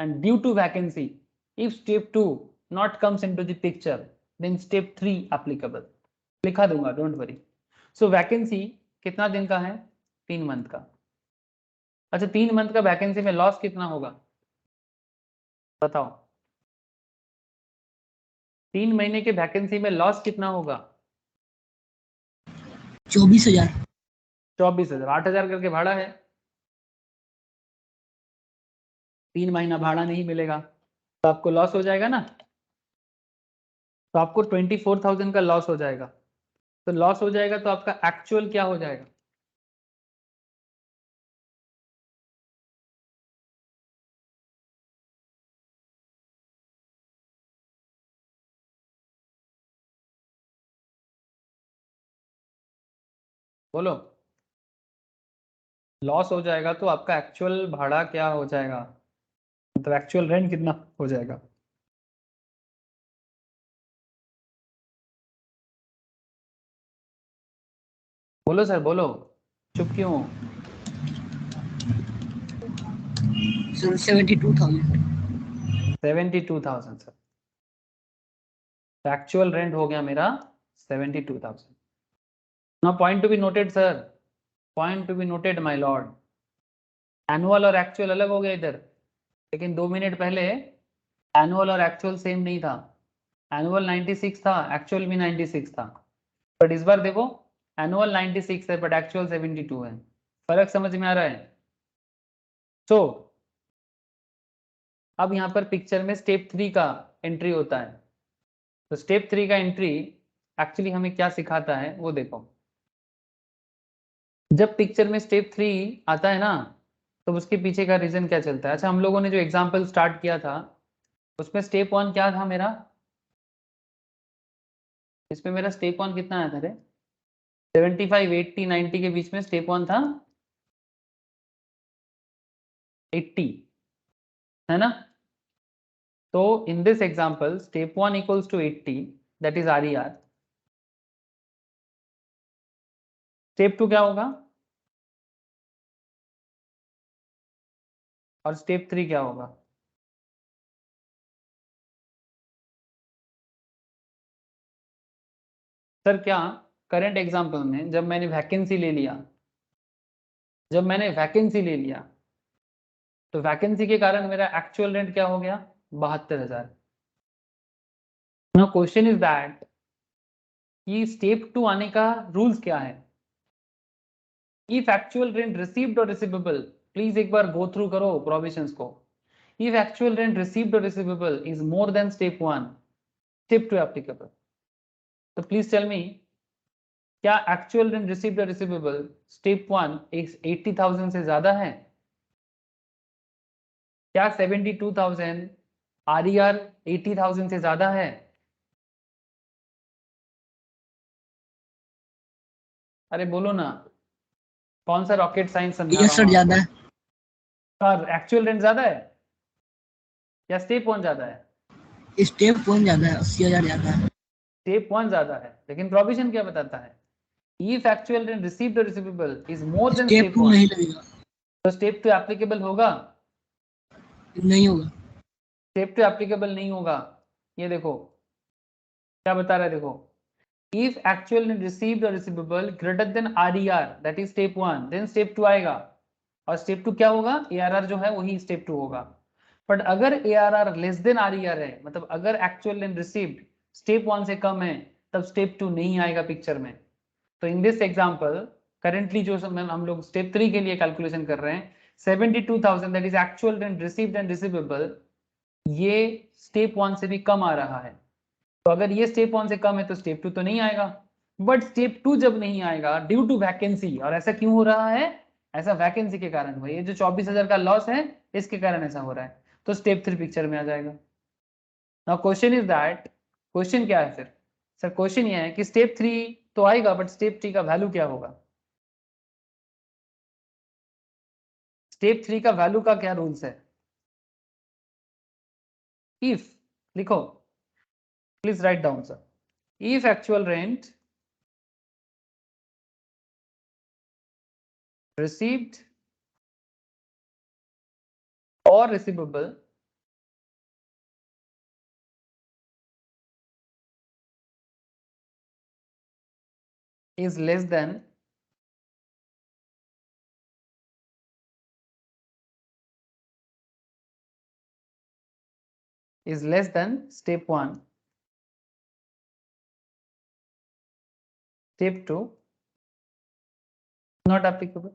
and due to vacancy, if step 2 not comes into the picture, then step 3 applicable. लिखा दूंगा, डोंट वरी। सो वैकेंसी कितना दिन का है, 3 मंथ का। अच्छा 3 मंथ का वैकेंसी में लॉस कितना होगा बताओ, 3 महीने के वैकेंसी में लॉस कितना होगा, 24,000। 24,000। 8,000 करके भाड़ा है, 3 महीना भाड़ा नहीं मिलेगा तो आपको लॉस हो जाएगा ना, तो आपको 24,000 का लॉस हो जाएगा। तो लॉस हो जाएगा तो आपका एक्चुअल क्या हो जाएगा, बोलो। लॉस हो जाएगा तो आपका एक्चुअल भाड़ा क्या हो जाएगा, मतलब एक्चुअल रेंट कितना हो जाएगा। बोलो सर बोलो, चुप क्यों हो? सर 72,000। 72,000 सर, एक्चुअल रेंट हो गया मेरा 72,000। Now point to be noted sir, point to be noted my Lord, annual और एक्चुअल अलग हो गया इधर, लेकिन 2 मिनट पहले एनुअल और एक्चुअल सेम नहीं था। एनुअल 96 था, एक्चुअल भी 96 था, बट इस बार देखो एनुअल 96 है बट एक्चुअल 72 है। फर्क समझ में आ रहा है? तो अब यहाँ पर पिक्चर में स्टेप 3 का एंट्री होता है। तो स्टेप 3 का एंट्री एक्चुअली हमें क्या सिखाता है वो देखो। जब पिक्चर में स्टेप 3 आता है ना, तो उसके पीछे का रीजन क्या चलता है। अच्छा, हम लोगों ने जो एग्जाम्पल स्टार्ट किया था उसमें स्टेप 1 क्या था मेरा, इसमें मेरा स्टेप 1 कितना आया था रे? 75, 80, 90 के बीच में स्टेप 1 था 80, है ना? तो in this example step 1 equals to 80, that is RER। Step 2 क्या होगा और स्टेप 3 क्या होगा? सर क्या करंट एग्जाम्पल में जब मैंने वैकेंसी ले लिया, तो वैकेंसी के कारण मेरा एक्चुअल रेंट क्या हो गया? 72,000। नाउ क्वेश्चन इज दैट कि स्टेप 2 आने का रूल्स क्या है। इफ एक्चुअल रेंट रिसीव्ड और रिसीवेबल, प्लीज एक बार गो थ्रू करो प्रोविजंस को। इफ एक्चुअल रेंट रिसीव्ड और receivable is more than step 1, step 2 applicable. तो प्लीज टेल मी, क्या एक्चुअल रेंट रिसीव्ड और रिसीवेबल स्टेप 1 80,000 से ज्यादा है? क्या 72,000 RER 80,000 से ज्यादा है? अरे बोलो ना, कौन सा रॉकेट साइंस समझा यस रहा सर हूँ ज्यादा है। आपको? और एक्चुअल रेंट ज्यादा है या स्टेप 1 ज्यादा है? स्टेप 1 ज्यादा है, 80,000 ज्यादा है। स्टेप 1 ज्यादा है, लेकिन प्रोविजन क्या बताता है? इफ एक्चुअल रेंट रिसीव्ड और receivable is more than step step 2 1, नहीं लगेगा, तो स्टेप 2 एप्लीकेबल होगा? नहीं होगा। स्टेप 2 एप्लीकेबल नहीं होगा। ये देखो क्या बता रहा है, देखो if actual and received or receivable greater than RER, that is step 1, then step 2 आएगा। और step 2 क्या होगा? ARR जो है वही step 2 होगा। बट अगर ARR लेस देन RER है, मतलब अगर actual and received step 1 से कम है, तब step 2 नहीं आएगा पिक्चर में। तो इन दिस एग्जांपल करेंटली जो हम लोग स्टेप 3 के लिए कैलकुलेशन कर रहे हैं, 72,000 that is actual and received and receivable, ये स्टेप 1 से भी कम आ रहा है। तो अगर ये स्टेप 1 से कम है तो स्टेप 2 तो नहीं आएगा। बट स्टेप 2 जब नहीं आएगा ड्यू टू वैकेंसी, और ऐसा क्यों हो रहा है? ऐसा वैकेंसी के कारण हुआ, ये जो 24,000 का लॉस है इसके कारण ऐसा हो रहा है, तो स्टेप 3 पिक्चर में आ जाएगा। Now question is that, question क्या है फिर? सर क्वेश्चन ये है कि स्टेप 3 तो आएगा बट स्टेप 3 का वैल्यू क्या होगा? स्टेप 3 का वैल्यू का क्या रूल्स है? इफ, लिखो please write down sir, if actual rent received or receivable is less than step 1, step 2 not applicable.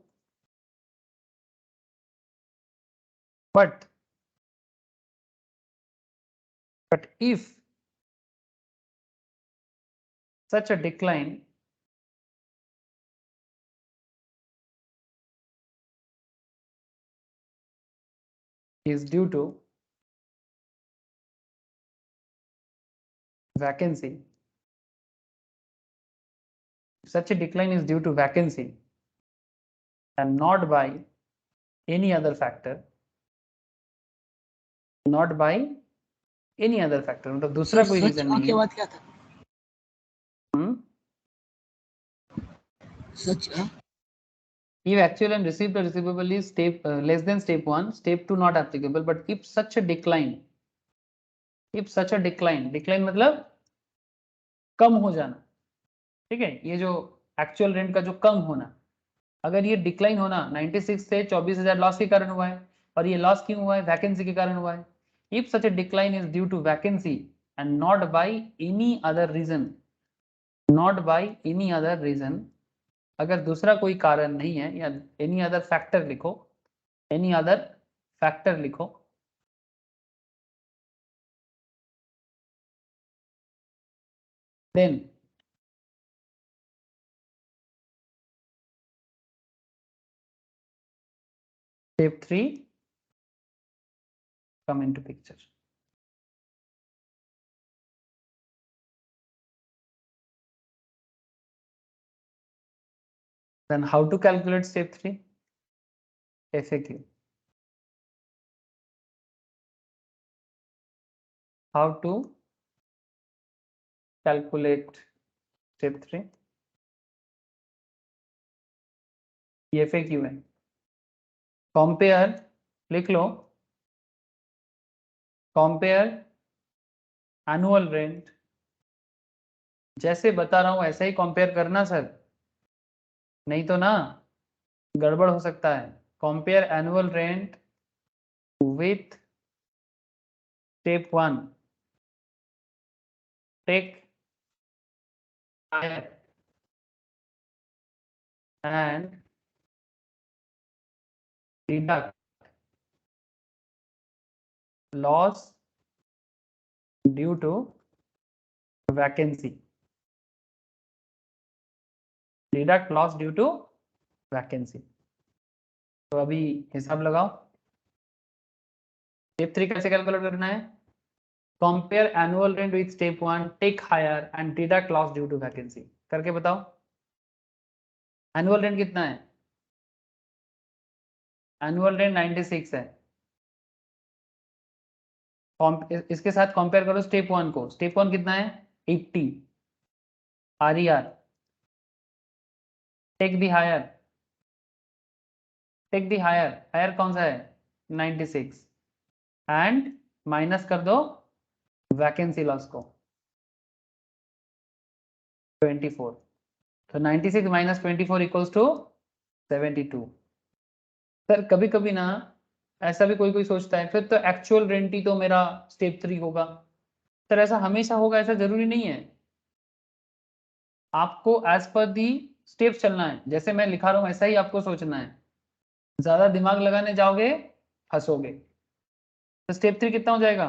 But if such a decline is due to vacancy, such a decline is due to vacancy and not by any other factor, not by any other factor, मतलब दूसरा कोई सच रीजन नहीं के है। बाद क्या था? सच If actual and received or receivable is step less than step 1, step 2 not applicable. But if such a decline, decline मतलब कम हो जाना, ठीक है, ये जो एक्चुअल रेंट का जो कम होना, अगर ये डिक्लाइन होना 96 से 24,000 लॉस के कारण हुआ है, और ये लॉस क्यों हुआ है? वैकेंसी के कारण हुआ है। If such a decline is due to vacancy, and not by any other reason, not by any other reason, अगर दूसरा कोई कारण नहीं है या एनी अदर फैक्टर लिखो, एनी अदर फैक्टर लिखो, then step 3 come into picture. Then how to calculate step 3? FAQ. How to calculate step 3? ये FAQ है. Compare, लिख लो, compare annual rent, जैसे बता रहा हूं ऐसे ही कंपेयर करना सर, नहीं तो ना गड़बड़ हो सकता है. Compare annual rent with step 1, take higher and deduct loss due to vacancy, deduct loss due to vacancy. तो अभी हिसाब लगाओ. स्टेप 3 कैसे कैलकुलेट करना है? Compare annual rent with step 1, take higher and deduct loss due to vacancy. करके बताओ. एनुअल रेंट कितना है? एनुअल रेंट 96 है. इसके साथ कंपेयर करो स्टेप 1 को. स्टेप 1 कितना है? 80. RER, take the higher, take the higher, higher कौन सा है? 96 एंड माइनस कर दो वैकेंसी लॉस को 24. तो 96 माइनस 24 इक्वल्स टू 72. सर कभी कभी ना ऐसा भी कोई कोई सोचता है फिर तो एक्चुअल रेंट ही तो मेरा स्टेप 3 होगा. सर ऐसा हमेशा होगा ऐसा जरूरी नहीं है. आपको एज पर दी स्टेप चलना है. जैसे मैं लिखा रहा हूं ऐसा ही आपको सोचना है. ज्यादा दिमाग लगाने जाओगे फंसोगे. तो स्टेप 3 कितना हो जाएगा?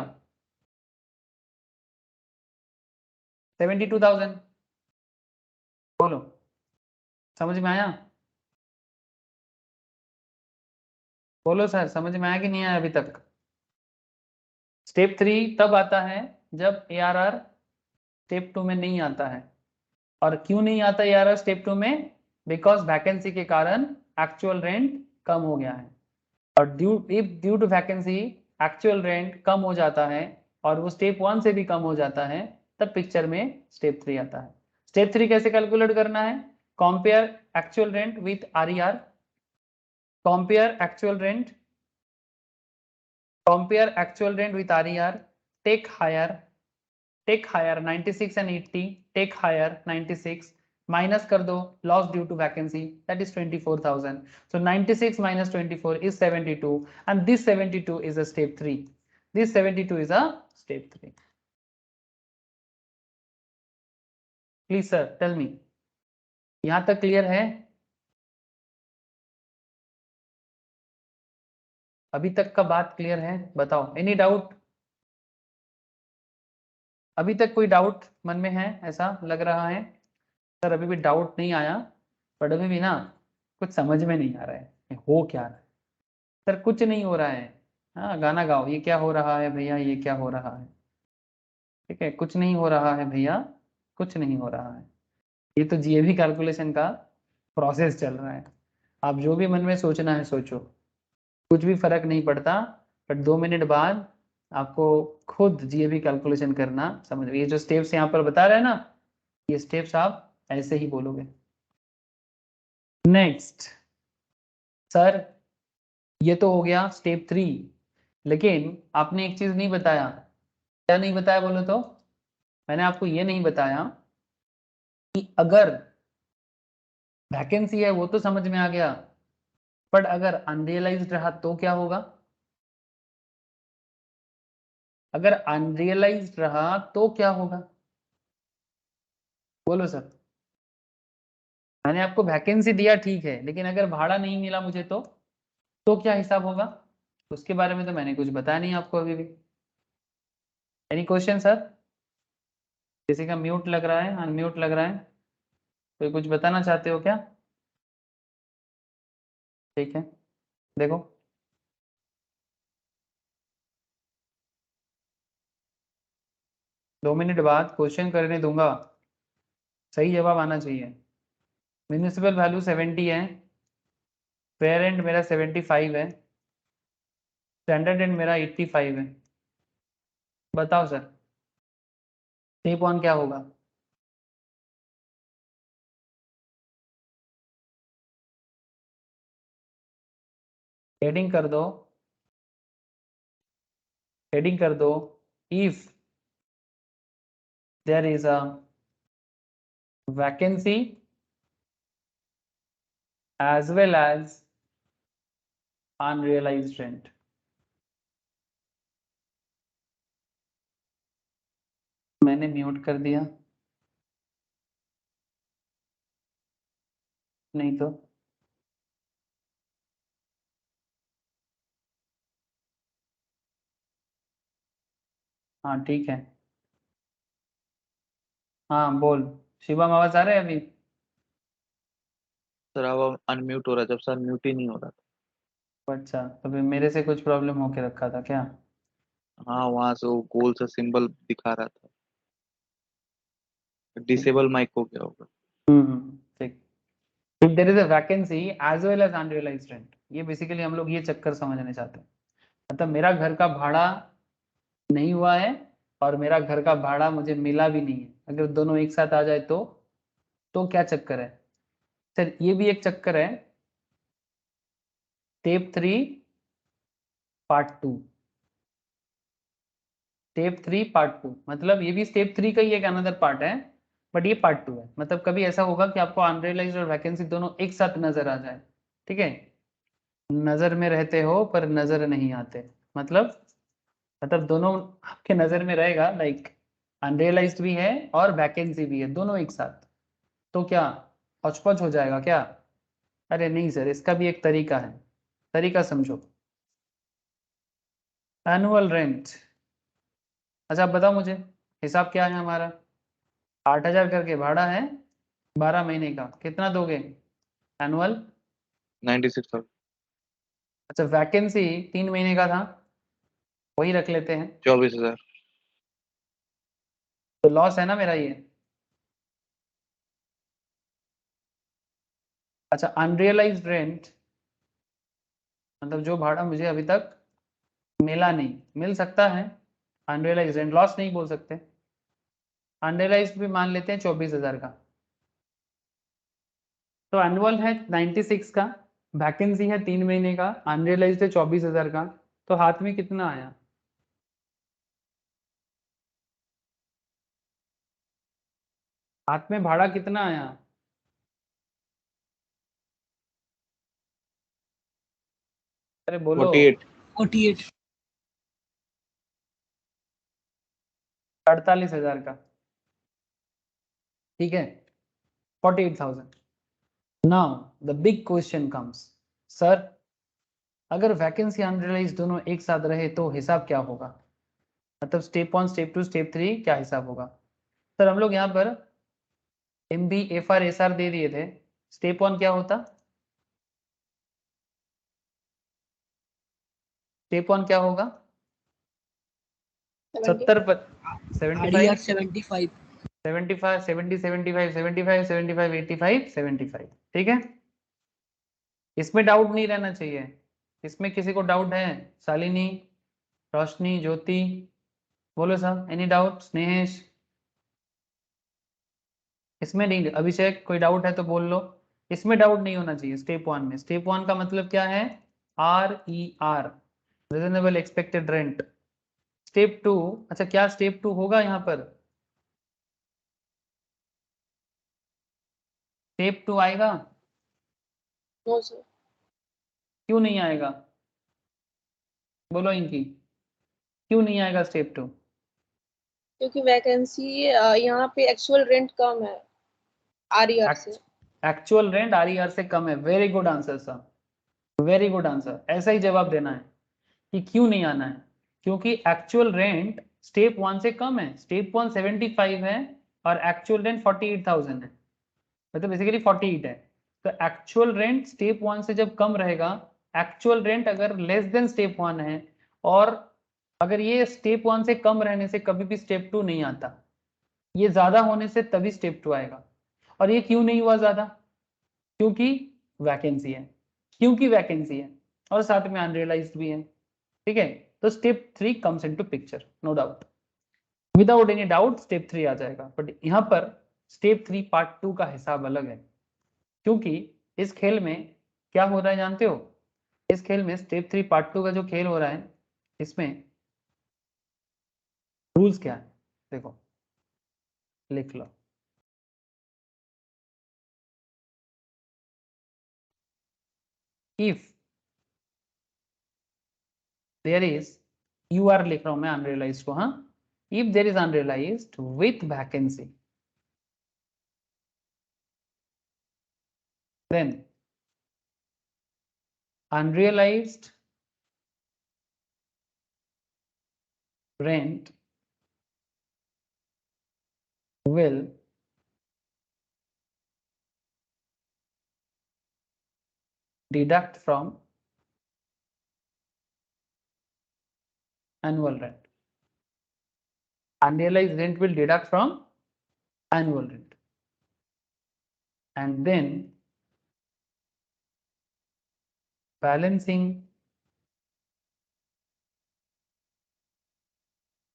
72,000. बोलो समझ में आया? बोलो सर समझ में आया कि नहीं आया अभी तक? स्टेप 3 तब आता है जब ARR स्टेप 2 में नहीं आता है. और क्यों नहीं आता ARR स्टेप 2 में? बिकॉज वैकेंसी के कारण एक्चुअल रेंट कम हो गया है. और due to vacancy actual rent कम हो जाता है और वो स्टेप 1 से भी कम हो जाता है, तब पिक्चर में स्टेप 3 आता है. स्टेप 3 कैसे कैलकुलेट करना है? Compare actual rent with RER, compare actual rent, compare actual rent with RER, take higher 96 and 80, take higher 96, minus कर दो loss due to vacancy, that is 24,000. So 96 minus 24 is 72 and this 72 is a step 3. This 72 is a step 3. Please sir tell me, यहाँ तक क्लियर है? अभी तक का बात क्लियर है? बताओ. Any doubt? अभी तक कोई डाउट मन में है? ऐसा लग रहा है सर अभी भी डाउट नहीं आया, बट अभी भी ना कुछ समझ में नहीं आ रहा है हो क्या रहा है. सर कुछ नहीं हो रहा है. हाँ गाना गाओ, ये क्या हो रहा है भैया, ये क्या हो रहा है. ठीक है, कुछ नहीं हो रहा है भैया, कुछ नहीं हो रहा है. ये तो GAV कैलकुलेशन का प्रोसेस चल रहा है. आप जो भी मन में सोचना है सोचो, कुछ भी फर्क नहीं पड़ता. बट 2 मिनट बाद आपको खुद GAV कैलकुलेशन करना समझ. ये जो स्टेप्स यहाँ पर बता रहे हैं ना, ये स्टेप्स आप ऐसे ही बोलोगे. नेक्स्ट सर ये तो हो गया स्टेप 3, लेकिन आपने एक चीज नहीं बताया. क्या नहीं बताया बोलो तो? मैंने आपको ये नहीं बताया कि अगर वैकेंसी है वो तो समझ में आ गया, बट अगर अनरियलाइज्ड रहा तो क्या होगा? अगर अनरियलाइज्ड रहा तो क्या होगा, बोलो सर। मैंने आपको वैकेंसी दिया ठीक है, लेकिन अगर भाड़ा नहीं मिला मुझे तो क्या हिसाब होगा, उसके बारे में तो मैंने कुछ बताया नहीं आपको अभी भी। Any question sir? किसी का म्यूट लग रहा है, अनम्यूट लग रहा है, कोई कुछ बताना चाहते हो क्या? ठीक है, देखो 2 मिनट बाद क्वेश्चन करने दूंगा, सही जवाब आना चाहिए। म्यूनिसिपल वैल्यू 70 है, फेयर एंड मेरा 75 है, स्टैंडर्ड एंड मेरा 85 है। बताओ सर स्टेप 1 क्या होगा? हेडिंग कर दो, हेडिंग कर दो, if there is a vacancy as well as unrealized rent। मैंने म्यूट कर दिया, नहीं तो हाँ ठीक है। हाँ बोल, शिवम आवाज आ रहा है अभी? सर अब अनम्यूट हो रहा है, जब से अनम्यूट ही नहीं हो रहा अच्छा तो फिर मेरे से कुछ प्रॉब्लम होके रखा था क्या? था। हाँ, वहां से वो गोल सा सिंबल दिखा रहा था। डिसेबल माइक हो गया होगा। ठीक। If there is a vacancy as well as unrealised rent, ये बेसिकली हम लोग ये चक्कर समझने चाहते हैं। मतलब मेरा घर का भाड़ा नहीं हुआ है और मेरा घर का भाड़ा मुझे मिला भी नहीं है, अगर दोनों एक साथ आ जाए तो क्या चक्कर है सर? ये भी एक चक्कर है। स्टेप 3 पार्ट 2, स्टेप 3 पार्ट 2 मतलब ये भी स्टेप 3 का ही एक अनदर पार्ट है, बट ये पार्ट 2 है। मतलब कभी ऐसा होगा कि आपको अनरियलाइज्ड और वैकेंसी दोनों एक साथ नजर आ जाए, ठीक है? नजर में रहते हो पर नजर नहीं आते, मतलब दोनों आपके नजर में रहेगा, लाइक अनरियलाइज्ड भी है और वैकेंसी भी है, दोनों एक साथ, तो क्या हौच-पौच हो जाएगा क्या? अरे नहीं सर, इसका भी एक तरीका है, तरीका समझो। एनुअल रेंट, अच्छा आप बताओ मुझे हिसाब क्या है हमारा? 8,000 करके भाड़ा है, 12 महीने का, कितना दोगे एनुअल? 96 सर। अच्छा वैकेंसी 3 महीने का था, वही रख लेते हैं, 24,000। तो लॉस है ना मेरा ये। अच्छा अनरियलाइज्ड रेंट मतलब जो भाड़ा मुझे अभी तक मिला नहीं, मिल सकता है, अनरियलाइज्ड रेंट लॉस नहीं बोल सकते। अनरियलाइज्ड भी मान लेते हैं 24,000 का, तो एनुअल है 96 का, वैकेंसी है 3 महीने का, अनरियलाइज्ड है 24,000 का, तो हाथ में कितना आया? हाथ में भाड़ा कितना आया? अरे बोलो। 48। 48। 48,000 का, ठीक है, 48,000। Now the big question comes, sir अगर वैकेंसी अनरियलाइज दोनों एक साथ रहे तो हिसाब क्या होगा? मतलब स्टेप 1 स्टेप 2 स्टेप 3 क्या हिसाब होगा? सर हम लोग यहाँ पर MB FR SR दे दिए थे, स्टेप 1 क्या होता? स्टेप 1 क्या होगा? 70 पर 75 RER 75। 75 70 75 75 75 85 75, ठीक है? इसमें डाउट नहीं रहना चाहिए। इसमें किसी को डाउट है? शालिनी, रोशनी, ज्योति, बोलो सर एनी डाउट? स्नेहेश, इसमें नहीं, अभिषेक कोई डाउट है तो बोल लो। इसमें डाउट नहीं होना चाहिए स्टेप 1 में। स्टेप 1 का मतलब क्या है? RER, reasonable expected rent. Step 2, अच्छा क्या स्टेप 2 होगा यहाँ पर? स्टेप 2 आएगा? No sir. क्यों नहीं आएगा, बोलो इनकी, क्यों नहीं आएगा स्टेप 2? क्योंकि वैकेंसी यहाँ पे एक्चुअल रेंट कम है आरईआर से। एक्चुअल रेंट आरईआर से कम है। Very good answer sir, very good answer. ऐसा ही जवाब देना है कि क्यों नहीं आना है, क्योंकि एक्चुअल रेंट स्टेप 1 से कम है। स्टेप 1 75 है और एक्चुअल रेंट 48,000 है, मतलब बेसिकली 48 है। तो एक्चुअल रेंट स्टेप 1 से जब कम रहेगा, एक्चुअल रेंट अगर लेस देन स्टेप 1 है, और अगर ये स्टेप 1 से कम रहने से कभी भी स्टेप 2 नहीं आता, ये ज्यादा होने से तभी स्टेप 2 आएगा। और ये क्यों नहीं हुआ ज्यादा? क्योंकि वैकेंसी है, क्योंकि वैकेंसी है और साथ में अनरियलाइज्ड भी है। ठीक है, तो step 3 comes into picture, no doubt, without any doubt step 3 आ जाएगा। बट यहाँ पर स्टेप 3 पार्ट 2 का हिसाब अलग है, क्योंकि इस खेल में क्या हो रहा है जानते हो? इस खेल में स्टेप 3 पार्ट 2 का जो खेल हो रहा है, इसमें रूल्स क्या है देखो, लिख लो। If there is, you are लिख रहा हूं मैं अनरियलाइज्ड को, हाँ, if there is unrealised with vacancy, then unrealized rent will deduct from annual rent. Unrealized rent will deduct from annual rent, and then balancing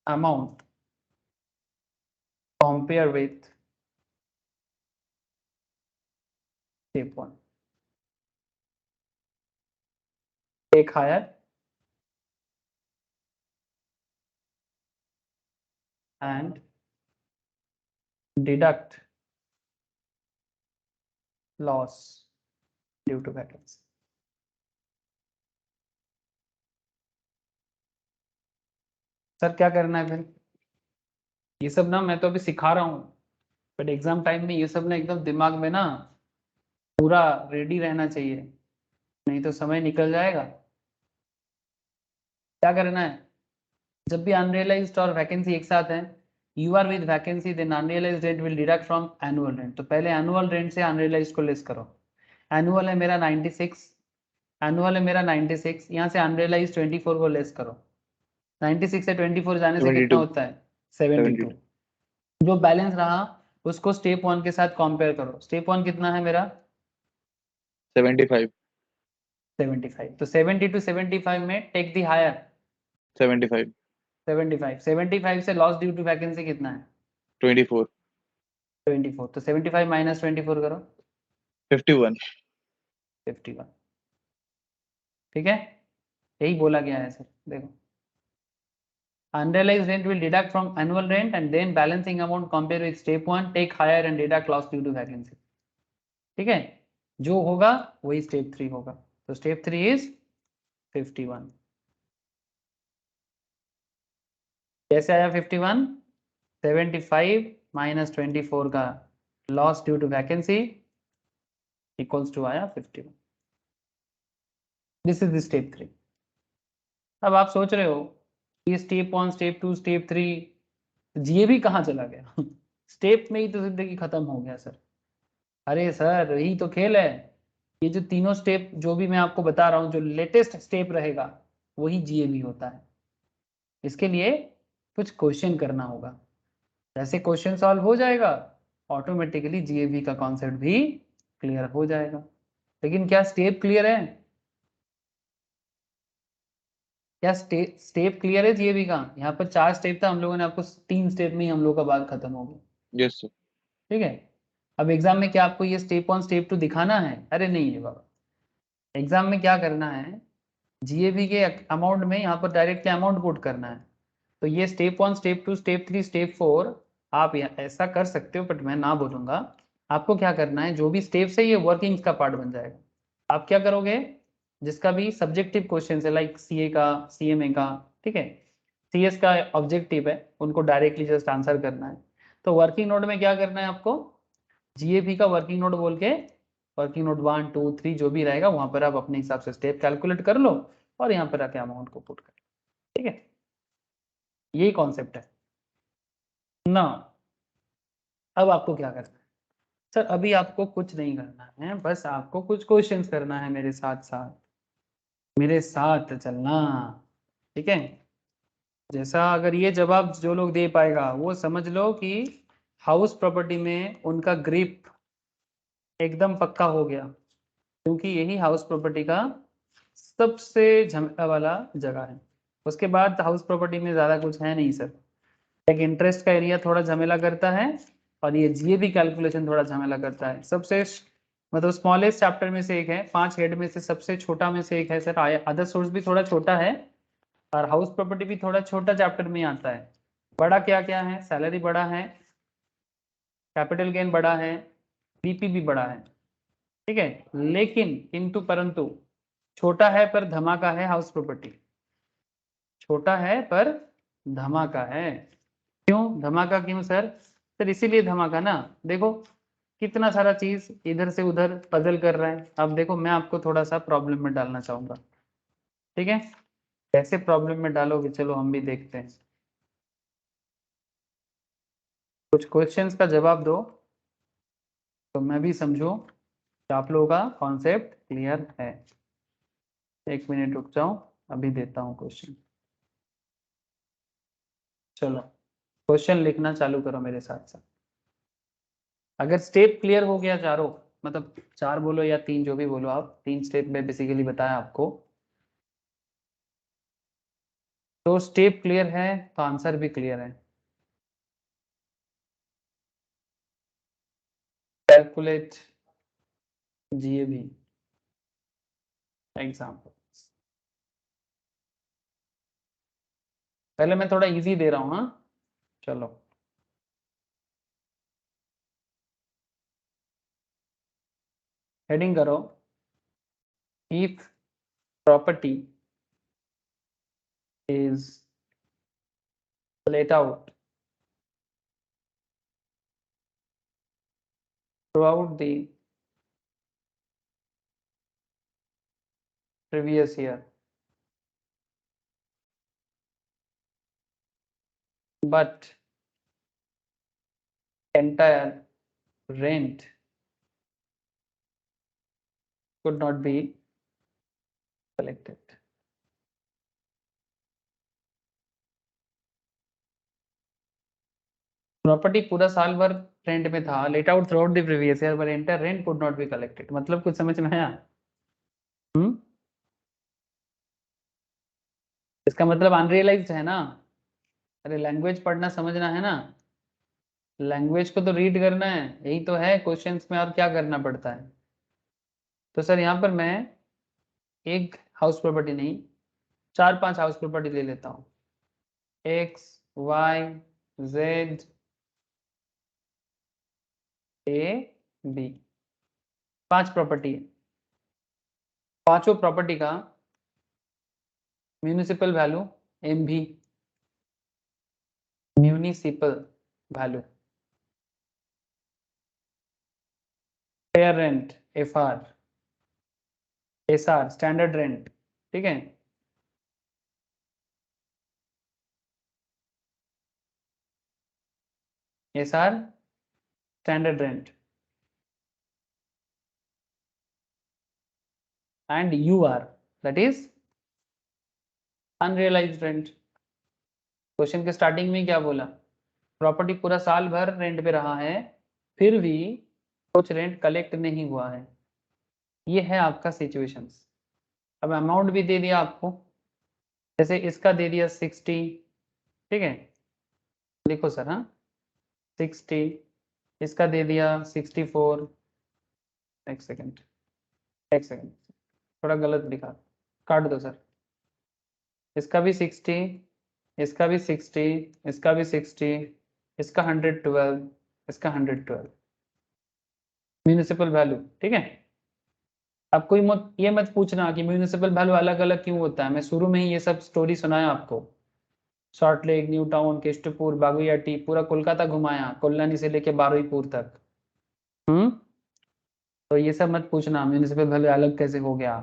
amount compare with step 1. Take higher and deduct loss due to vacancy. Sir क्या करना है फिर? ये सब ना मैं तो अभी सिखा रहा हूँ, बट एग्जाम टाइम में ये सब ना एकदम दिमाग में ना पूरा रेडी रहना चाहिए, नहीं तो समय निकल जाएगा। क्या करना है? जब भी अनरियलाइज्ड और वैकेंसी एक साथ है, you are with vacancy, then unrealised rent will deduct from annual rent. तो पहले एनुअल रेंट से अनरियलाइज्ड को लेस करो। एनुअल है मेरा 96, एनुअल है मेरा 96, यहाँ से अनरियलाइज्ड 24 को लेस करो। 96 से 24 जाने से कितना 72 होता है? 72। जो बैलेंस रहा उसको स्टेप 1 के साथ कंपेयर करो। स्टेप 1 कितना है मेरा? 75 75। तो 70 टू 75 में टेक दी हायर। 75 75 से लॉस ड्यू टू वैकेंसी कितना है? 24 24। तो 75 माइनस 24 करो, 51 51। ठीक है, यही बोला गया है सर। देखो, unrealized rent will deduct from annual rent and then balancing amount compare with step 1, take higher and deduct loss due to vacancy. ठीक है, जो होगा वही स्टेप 3 होगा। तो स्टेप 3 इज 51। कैसे आया 51? 75 माइनस 24 का loss due to vacancy equals to आया 51। This is the step 3। अब आप सोच रहे हो ये स्टेप 1, स्टेप 2, स्टेप 3, जीएबी कहाँ चला गया? स्टेप में ही तो जिंदगी खत्म हो गया सर। अरे सर यही तो खेल है। ये जो तीनों स्टेप जो भी मैं आपको बता रहा हूँ, जो लेटेस्ट स्टेप रहेगा वही जीएबी होता है। इसके लिए कुछ क्वेश्चन करना होगा, जैसे क्वेश्चन सॉल्व हो जाएगा ऑटोमेटिकली जीएबी का कॉन्सेप्ट भी क्लियर हो जाएगा। लेकिन क्या स्टेप क्लियर है? क्या स्टेप क्लियर है जीएबी का? यहाँ पर 4 स्टेप था, हम लोगों ने आपको 3 स्टेप में ही हम लोग का बात खत्म हो गया। Yes sir. ठीक है, अब एग्जाम में क्या आपको ये स्टेप 1 स्टेप 2 दिखाना है? अरे नहीं है बाबा, एग्जाम में क्या करना है, जीएबी के अमाउंट में यहाँ पर डायरेक्टली अमाउंट पुट करना है। तो ये स्टेप 1 स्टेप 2 स्टेप 3 स्टेप 4 आप ऐसा कर सकते हो, बट मैं ना बोलूंगा। आपको क्या करना है, जो भी स्टेप्स है ये वर्किंग्स का पार्ट बन जाएगा। आप क्या करोगे, जिसका भी सब्जेक्टिव क्वेश्चन है लाइक सीए का, सीएमए का, ठीक है, CS का ऑब्जेक्टिव है उनको डायरेक्टली जस्ट आंसर करना है। तो वर्किंग नोट में क्या करना है आपको, GAP का वर्किंग नोट बोल के वर्किंग नोट 1 2 3 जो भी रहेगा वहां पर आप अपने हिसाब से स्टेप कैलकुलेट कर लो और यहाँ पर आके अमाउंट को पुट कर, ठीक है, यही कॉन्सेप्ट है ना। अब आपको क्या करना है सर, अभी आपको कुछ नहीं करना है, बस आपको कुछ क्वेश्चंस करना है मेरे साथ साथ, मेरे साथ चलना, ठीक है। जैसा अगर ये जवाब जो लोग दे पाएगा वो समझ लो कि हाउस प्रॉपर्टी में उनका ग्रिप एकदम पक्का हो गया, क्योंकि यही हाउस प्रॉपर्टी का सबसे झमेला वाला जगह है। उसके बाद हाउस प्रॉपर्टी में ज़्यादा कुछ है नहीं सर, एक इंटरेस्ट का एरिया थोड़ा झमेला करता है और ये GAP कैलकुलेशन थोड़ा झमेला करता है। सबसे मतलब स्मॉलेस्ट चैप्टर में से एक है, 5 हेड में से सबसे छोटा में से एक है सर। अदर सोर्स भी थोड़ा छोटा है और हाउस प्रॉपर्टी भी थोड़ा छोटा चैप्टर में आता है। बड़ा क्या क्या है, सैलरी बड़ा है, कैपिटल गेन बड़ा है, BP भी बड़ा है, ठीक है। लेकिन किंतु परंतु छोटा है पर धमाका है हाउस प्रॉपर्टी, छोटा है पर धमाका है। क्यों धमाका, क्यों सर? सर इसीलिए धमाका ना, देखो कितना सारा चीज इधर से उधर पजल कर रहा है। अब देखो मैं आपको थोड़ा सा प्रॉब्लम में डालना चाहूंगा, ठीक है, कैसे प्रॉब्लम में डालोगे चलो हम भी देखते हैं। कुछ क्वेश्चंस का जवाब दो तो मैं भी समझूं कि आप लोगों का कॉन्सेप्ट क्लियर है। 1 मिनट रुक जाओ, अभी देता हूँ क्वेश्चन। चलो क्वेश्चन लिखना चालू करो मेरे साथ साथ। अगर स्टेप क्लियर हो गया चारों, मतलब 4 बोलो या 3 जो भी बोलो आप, 3 स्टेप में बेसिकली बताया आपको, तो स्टेप क्लियर है तो आंसर भी क्लियर है। Calculate GAP example. पहले मैं थोड़ा इजी दे रहा हूँ, हाँ चलो। हेडिंग करो, if property is let out throughout the previous year but entire rent could not be collected। Property पूरा साल भर रेंट में था, let out through out the previous year but entire rent could not be collected, मतलब कुछ समझ में आया? इसका मतलब अनरियलाइज्ड है ना। अरे लैंग्वेज पढ़ना समझना है ना, लैंग्वेज को तो रीड करना है, यही तो है क्वेश्चंस में, और क्या करना पड़ता है। तो सर यहाँ पर मैं एक हाउस प्रॉपर्टी नहीं 4-5 हाउस प्रॉपर्टी ले लेता हूँ, X Y Z A B, 5 property है। पांचों प्रॉपर्टी का municipal value MV, municipal value, fair rent FR, SR standard rent, ठीक है। SR standard rent and UR that is unrealised rent. Question के स्टार्टिंग में क्या बोला, प्रॉपर्टी पूरा साल भर रेंट पे रहा है फिर भी कुछ रेंट कलेक्ट नहीं हुआ है, ये है आपका सिचुएशन। अब अमाउंट भी दे दिया आपको, जैसे इसका दे दिया 60, ठीक है, लिखो सर, हाँ 60, इसका दे दिया 64, एक सेकेंड एक सेकेंड थोड़ा गलत लिखा, काट दो सर। इसका भी 60, इसका भी 60, इसका भी 60, इसका 112, इसका 112 म्यूनिसिपल वैल्यू, ठीक है। अब कोई मत ये मत पूछना कि म्यूनिसिपल वैल्यू अलग अलग क्यों होता है, मैं शुरू में ही ये सब स्टोरी सुनाया आपको। Short lake, new town, केष्टपुर, Baguiati, पूरा कोलकाता घुमाया, कोल्लानी से लेके बारुईपुर तक। तो ये सब मत पूछना म्यूनिसिपल वैल्यू अलग कैसे हो गया,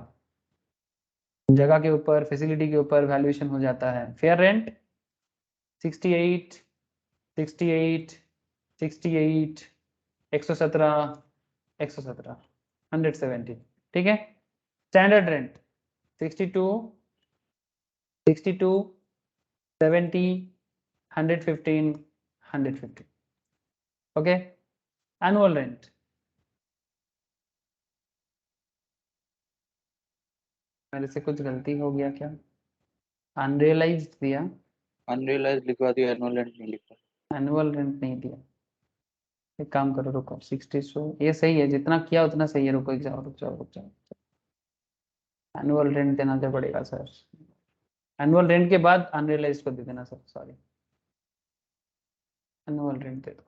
जगह के ऊपर, फैसिलिटी के ऊपर वैल्यूएशन हो जाता है। फेयर रेंट 68, 68, 68, 117, 117, 170, ठीक है। Standard rent 62, 62, 70, 115, 150, okay. Annual rent मेरे से कुछ गलती हो गया क्या, अनरियलाइज्ड दिया, अनरियलाइज लिखवा दिया, एनुअल रेंट नहीं लिखा। एनुअल रेंट नहीं दिया। एक काम करो, रुको, 60 ये सही है, जितना किया उतना सही है। रुको, एक जाओ, रुक जाओ, रुक जाओ। एनुअल रेंट देना क्या पड़ेगा सर, एनुअल रेंट के बाद अनरियलाइज को दे देना सर, सॉरी, एनुअल रेंट दे दो।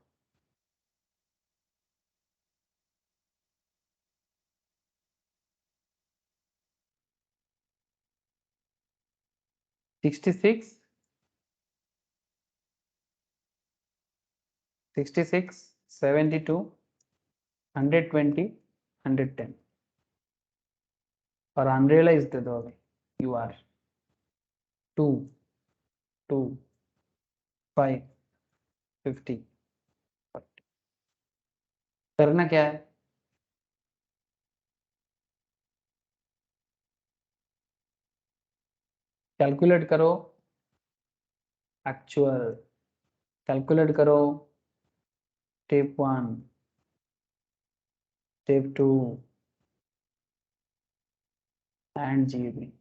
सिक्सटी सिक्स, 66, 72, 120, 110 और अनरियलाइज दे दो अभी। You are 2, 2, 5, 50। करना क्या है, कैलकुलेट करो एक्चुअल, कैलकुलेट करो step 1, step 2 and GAV.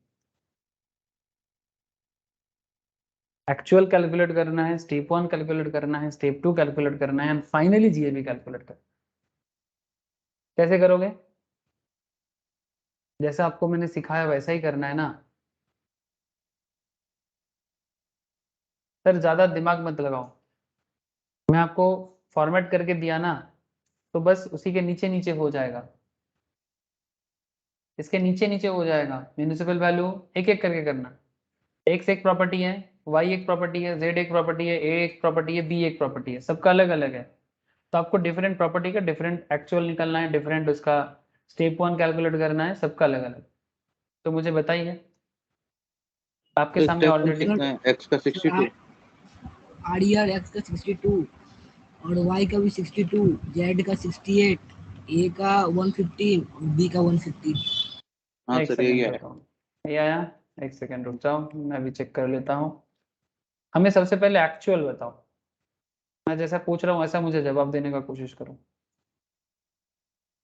Actual calculate करना है, स्टेप 1 कैलकुलेट करना है, स्टेप 2 कैलकुलेट करना है, एंड फाइनली जीएबी कैलकुलेट करना है। कैसे करोगे, जैसा आपको मैंने सिखाया वैसा ही करना है ना सर, ज्यादा दिमाग मत लगाओ। मैं आपको फॉर्मेट करके दिया ना, तो बस उसी के नीचे नीचे हो जाएगा, इसके नीचे नीचे हो जाएगा। म्यूनिसिपल वैल्यू एक एक करके करना। एक्स एक प्रॉपर्टी है, वाई एक प्रॉपर्टी है, जेड एक प्रॉपर्टी है, ए एक प्रॉपर्टी है, बी एक प्रॉपर्टी है, सबका अलग अलग है। तो आपको डिफरेंट प्रॉपर्टी का डिफरेंट एक्चुअल निकलना है, डिफरेंट उसका स्टेप 1 कैलकुलेट करना है, सबका अलग अलग। तो मुझे बताइए, आपके तो सामने स्टेप वन ऑलरेडी कितना है, एक्स का 62, आरईआर एक्स का 62 और वाई का भी 62, जेड का 68, ए का 115 और बी का 115। हाँ एक सर यही सेकेंड है। रुको, ये आया, एक सेकेंड रुक जाओ, मैं भी चेक कर लेता हूँ। हमें सबसे पहले एक्चुअल बताओ, मैं जैसा पूछ रहा हूँ वैसा मुझे जवाब देने का कोशिश करो।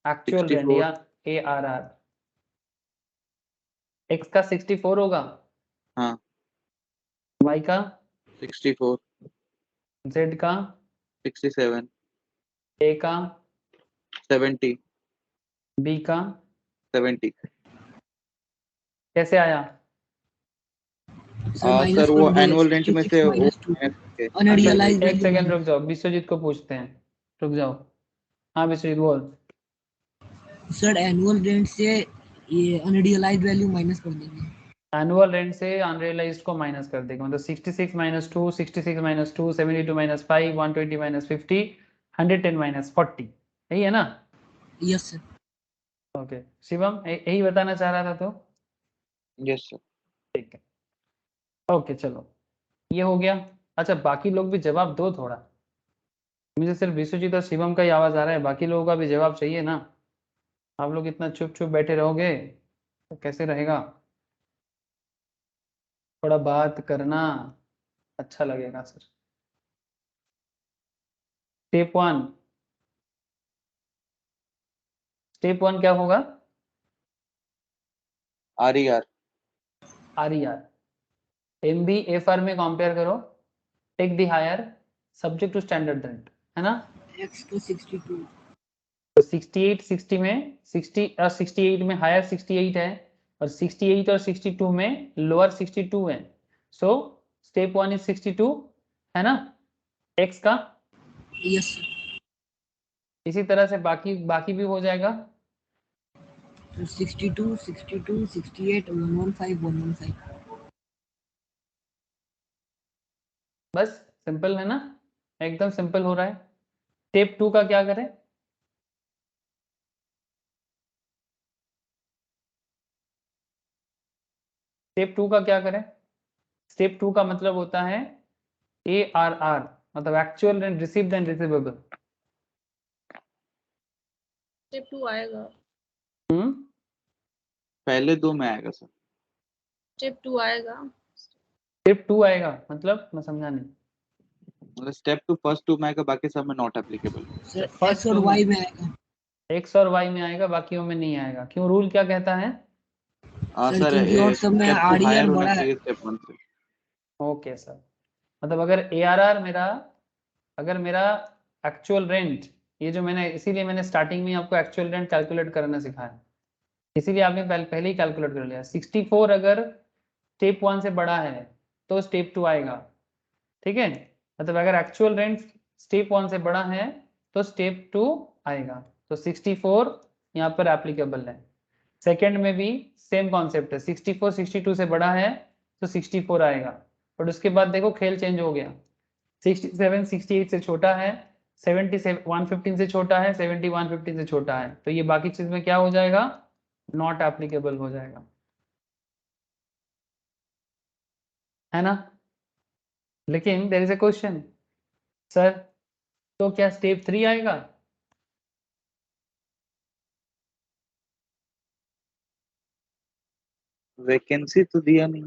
एक्चुअल रेंट 64, या ए आर आर, एक्स का 64 होगा, हाँ वाई का 64, जेड का 67, ए का 70, बी का 70। कैसे आया। सर माइनस सर वो कर दिए, एनुअल रेंट में 66 से वो माइनस 2, minus करके। अच्छा अनरियलाइज्ड एक वैल्यू सेकेंड रुक माइनस। जाओ, विश्वजीत को पूछते हैं, रुक जाओ। हाँ विश्वजीत बोल। सर एनुअल रेंट से ये अनरियलाइज्ड वैल्यू माइनस कर देंगे। एनुअल रेंट से अनरियलाइज्ड को माइनस कर देगा, मतलब 66 minus 2, 66 minus 2, 72 minus 5, 120 minus 50, 110 minus 40, यही है ना। Yes sir. ओके शिवम, यही बताना चाह रहा था तो, यस सर। ठीक है। ओके चलो, ये हो गया। अच्छा बाकी लोग भी जवाब दो थोड़ा, मुझे सिर्फ विश्वजीत और शिवम का ही आवाज आ रहा है, बाकी लोगों का भी जवाब चाहिए ना। आप लोग इतना चुप चुप बैठे रहोगे तो कैसे रहेगा, थोड़ा बात करना अच्छा लगेगा सर। स्टेप 1, स्टेप 1 क्या होगा, RER, R E R M V F R में कंपेयर करो, take the higher subject to standard rent, है ना। एक्स का 62, तो 68, 60 में 60 और 68 में हायर 68 है, और 68 और 62 में लोअर 62 है। सो स्टेप 1 इज 62, है ना, एक्स का। Yes sir. इसी तरह से बाकी बाकी भी हो जाएगा। तो 62, 62, 68, 115, 115। बस सिंपल है ना, एकदम सिंपल हो रहा है। स्टेप 2 का क्या करें? स्टेप 2 का क्या करें? स्टेप 2 का मतलब होता है ARR, मतलब actual and received and receivable. Step 2 आएगा, पहले 2 में आएगा सर। स्टेप 2 आएगा। स्टेप 2 आएगा मतलब मैं समझा नहीं। मतलब स्टेप 2 फर्स्ट 2 में आएगा, बाकी सब में not applicable. Sir first x और two वाई में। में आएगा। एक्स और वाई में आएगा, बाकियों में नहीं आएगा। क्यों? रूल क्या कहता है? सर सर क्योंकि और सब में स्टेप 2 आरईआर हायर होना बड़ा है। चाहिए स्टेप 1 से। ओके सर, मतलब अगर ARR मेरा, अगर मेरा एक्चुअल रेंट, ये जो मैंने, इसीलिए मैंने स्टार्टिंग में आपको एक्चुअल रेंट कैलकुलेट करना सिखाया, इसीलिए आपने पहले ही कैलकुलेट कर लिया। 64 अगर स्टेप 1 से बड़ा है तो स्टेप 2 आएगा, ठीक है। मतलब अगर एक्चुअल रेंट स्टेप 1 से बड़ा है तो स्टेप 2 आएगा। तो 64 यहाँ पर एप्लीकेबल है। सेकंड में भी सेम कॉन्सेप्ट है, 64 62 से बड़ा है तो 64 आएगा। बट उसके बाद देखो खेल चेंज हो गया, 67 68 से छोटा है, 77 115 से छोटा है, 70 115 से छोटा है, तो ये बाकी चीज में क्या हो जाएगा? नॉट एप्लीकेबल हो जाएगा, है ना। लेकिन there is a question, sir तो क्या स्टेप 3 आएगा? वैकेंसी तो दिया नहीं।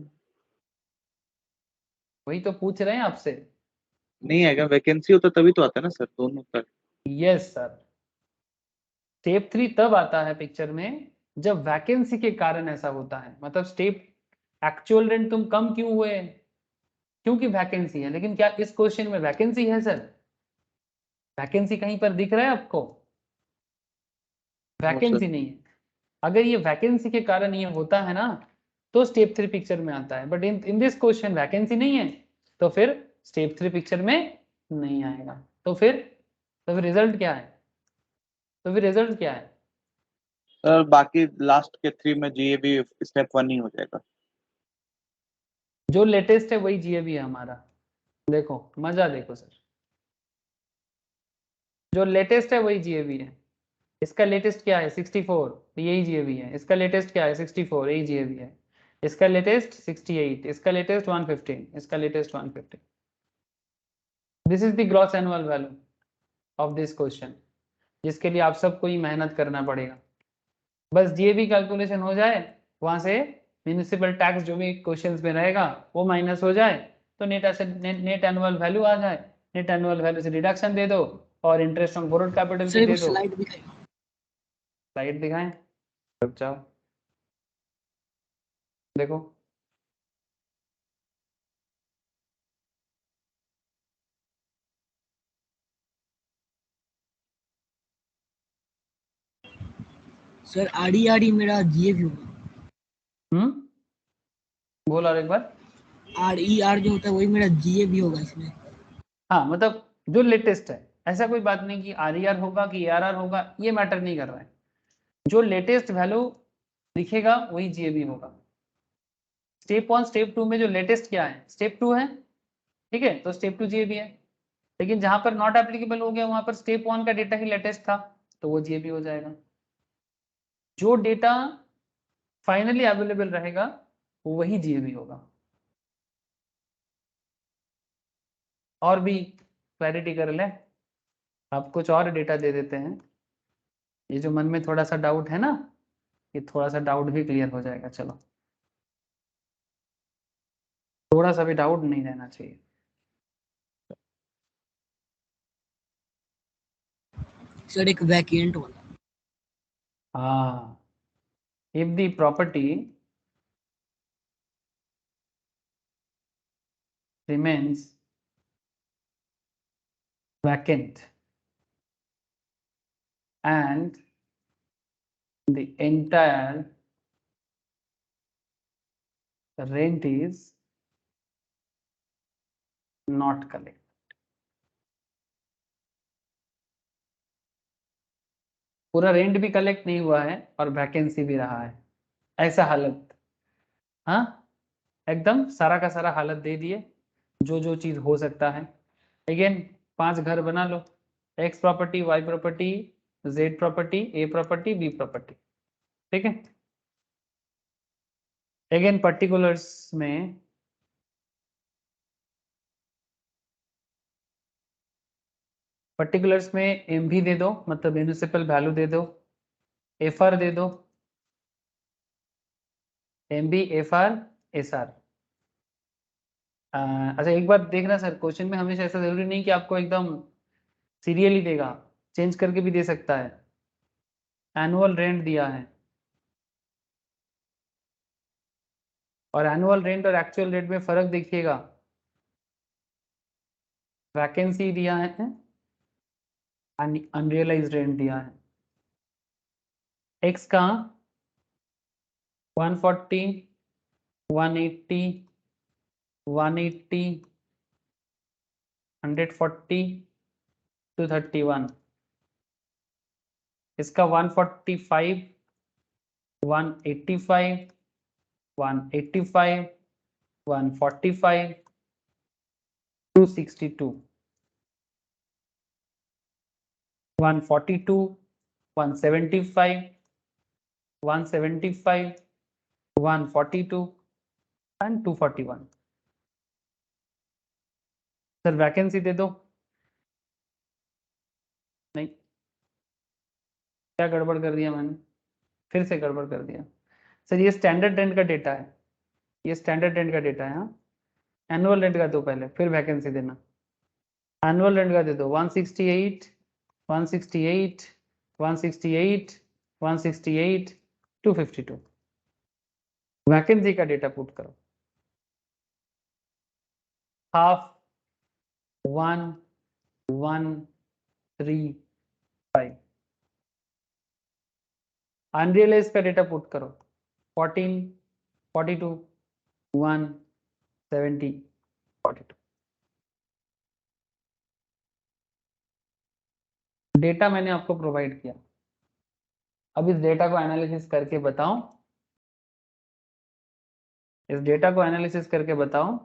वही तो पूछ रहे हैं आपसे। नहीं आएगा, वैकेंसी होता तभी तो आता है ना सर, दोनों तक। यस सर, स्टेप 3 तब आता है पिक्चर में जब वैकेंसी के कारण ऐसा होता है। मतलब स्टेप एक्चुअल रेंट तुम कम क्यों हुए? क्योंकि वैकेंसी है। लेकिन क्या इस क्वेश्चन में वैकेंसी है सर? वैकेंसी कहीं पर दिख रहा है आपको? No sir. वैकेंसी नहीं है। अगर ये वैकेंसी के कारण ये होता है ना तो स्टेप 3 पिक्चर में आता है, but in this question vacancy नहीं है, तो फिर स्टेप 3 पिक्चर में नहीं आएगा। तो फिर रिजल्ट क्या है? तो फिर रिजल्ट क्या है? सर बाकी लास्ट के 3 में जीएबी स्टेप 1 ही हो जाएगा। जो लेटेस्ट है वही जीएबी है हमारा। देखो मजा देखो सर, जो लेटेस्ट है वही जीएबी है। इसका लेटेस्ट क्या है? 64, तो यही जीएबी है। इसका लेटेस्ट क्या है? 64, यही जीएबी है। इसका लेटेस्ट 68, इसका लेटेस्ट 115, इसका latest 115। This is the gross annual value of this question, जिसके लिए आप सबको ही मेहनत करना पड़ेगा। बस जीएबी कैलकुलेशन हो जाए, वहां से म्यूनिसिपल टैक्स जो भी क्वेश्चंस में रहेगा वो माइनस हो जाए, तो नेट एनुअल वैल्यू आ जाए। नेट एनुअल वैल्यू से डिडक्शन दे दो और interest on borrowed capital sir की एक दे दो। स्लाइड दिखाएगा। स्लाइड दिखाएं, रुक जाओ, देखो। सर आरईआर मेरा जीएबी होगा। बोल और एक बार। आरईआर जो होता है वही मेरा जीएबी होगा इसमें। हाँ, मतलब जो लेटेस्ट है, ऐसा कोई बात नहीं कि आरईआर होगा कि एआरआर होगा, ये मैटर नहीं कर रहा है। जो लेटेस्ट वैल्यू दिखेगा वही जीएबी होगा। स्टेप 1 स्टेप 2 में जो लेटेस्ट क्या है? स्टेप 2 है, ठीक है, तो स्टेप 2 जीएबी है। लेकिन जहां पर नॉट एप्लीकेबल हो गया वहां पर स्टेप 1 का डेटा ही लेटेस्ट था, तो वो जीएबी हो जाएगा। जो डेटा फाइनली अवेलेबल रहेगा वही जीएबी होगा। और भी क्लैरिटी कर ले, आप कुछ और डेटा दे देते हैं। ये जो मन में थोड़ा सा डाउट है ना, ये थोड़ा सा डाउट भी क्लियर हो जाएगा। चलो, थोड़ा सा भी डाउट नहीं रहना चाहिए। सर एक वैकेंट वाला। हाँ, if the property remains vacant and the entire rent is not collected, पूरा रेंट भी कलेक्ट नहीं हुआ है और वैकेंसी भी रहा है, ऐसा हालत। हाँ, एकदम सारा का सारा हालत दे दिए। जो जो चीज हो सकता है। अगेन 5 घर बना लो, X property, Y property, Z property, A property, B property, ठीक है। अगेन पर्टिकुलर्स में एम भी दे दो, मतलब म्यूनिसिपल वैल्यू दे दो, एफ आर दे दो, M V, F R, S R. अच्छा एक बार देखना सर, क्वेश्चन में हमेशा ऐसा जरूरी नहीं कि आपको एकदम सीरियली देगा, चेंज करके भी दे सकता है। एनुअल रेंट दिया है, और एनुअल रेंट और एक्चुअल रेट में फर्क देखिएगा। वैकेंसी दिया है, अनरियलाइज रेंट दिया है। एक्स का 140, 180, 180, 140 231, इसका 145, 185, 185, 145, 262, 142, 175, 175, 142 एंड 241। सर वैकेंसी दे दो। नहीं, क्या गड़बड़ कर दिया मैंने, फिर से गड़बड़ कर दिया सर। ये स्टैंडर्ड रेंट का डेटा है, ये स्टैंडर्ड रेंट का डेटा है। हाँ, एनुअल रेंट का दो पहले, फिर वैकेंसी देना। एनुअल रेंट का दे दो 168, 168, 168, 168, 252। वैकेंसी का डेटा पुट करो, हाफ 1, 1, 3, 5। अनरियलाइज का डेटा पुट करो 14, 42, 1, 70, 42। डेटा मैंने आपको प्रोवाइड किया, अब इस डेटा को एनालिसिस करके बताओ, इस डेटा को एनालिसिस करके बताओ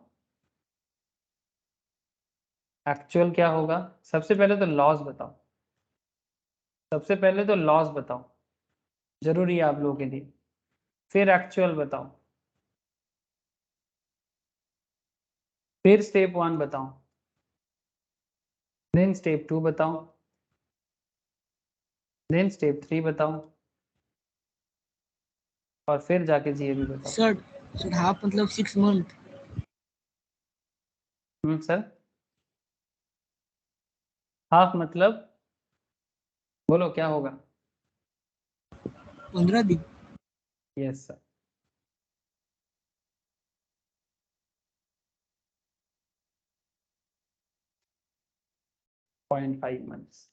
एक्चुअल क्या होगा। सबसे पहले तो लॉस बताओ, सबसे पहले तो लॉस बताओ, जरूरी है आप लोगों के लिए। फिर एक्चुअल बताओ, फिर स्टेप 1 बताओ, देन स्टेप 2 बताओ, देन स्टेप 3 बताओ, और फिर जाके जीएबी बताओ। सर हाफ मतलब 6 मंथ। सर हाफ मतलब बोलो क्या होगा। 15 दिन। Yes sir. .5 months।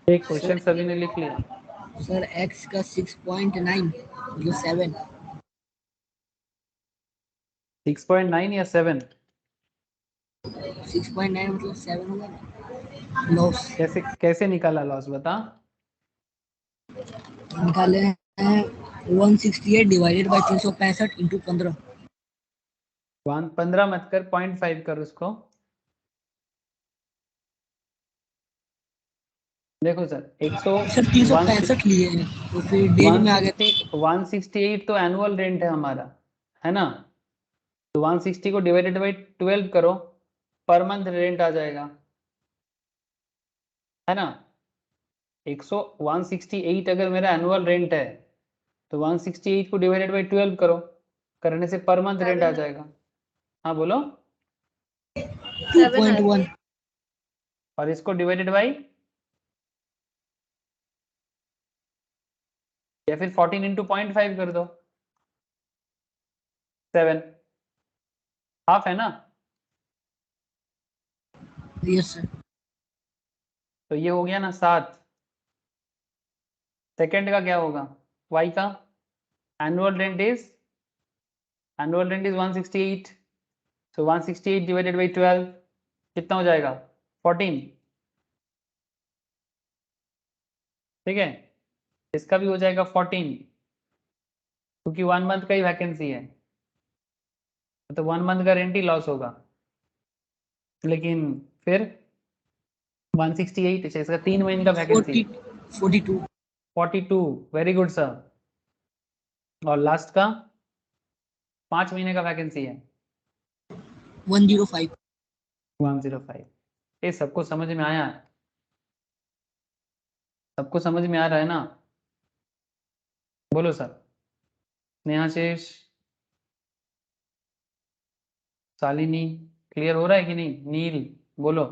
एक क्वेश्चन सभी ने लिख लिया। सर एक्स का 6.9 मतलब 7। 6.9 या 7? 6.9 मतलब 7 होगा ना। लॉस कैसे कैसे निकाला लॉस बता। निकाले हैं 168 डिवाइडेड बाय 365 इंटू 15। 15 मत कर, 0.5 कर उसको। देखो सर 100 सर 365 लिए हैं तो फिर डेज में आ गया। 168 तो एनुअल रेंट है हमारा, है ना। तो 160 को डिवाइडेड बाई 12 करो, पर मंथ रेंट आ जाएगा, है ना। 168 अगर मेरा एनुअल रेंट है तो 168 को डिवाइडेड बाई 12 करो, करने से पर मंथ रेंट आ जाएगा। हाँ बोलो। 2.1। और इसको डिवाइडेड बाई, या फिर 14 इंटू 0.5 कर दो, 7। हाफ है ना। Yes sir. तो ये हो गया ना 7। सेकंड का क्या होगा, y का annual rent is 168, so 168 divided by 12, कितना हो जाएगा 14, ठीक है, इसका भी हो जाएगा 14 क्योंकि 1 मंथ का ही वैकेंसी है, तो 1 मंथ का रेंट ही लॉस होगा। लेकिन फिर 168 इसका 3 महीने का वैकेंसी 42 42, वेरी गुड सर। और लास्ट का 5 महीने का वैकेंसी है 105 105। ये सबको समझ में आया है? सबको समझ में आ रहा है ना? बोलो सर। स्नेहाशीष, शालिनी, क्लियर हो रहा है कि नहीं? नील बोलो।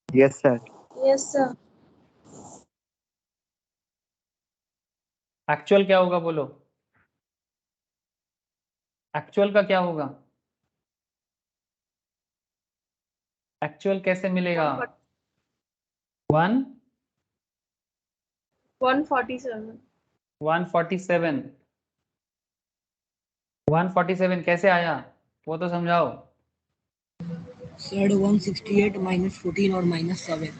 Yes sir. Yes sir. Actual क्या होगा बोलो, एक्चुअल का क्या होगा, एक्चुअल कैसे मिलेगा? 147 147 147 कैसे आया वो तो समझाओ। सर 168 -14 और -7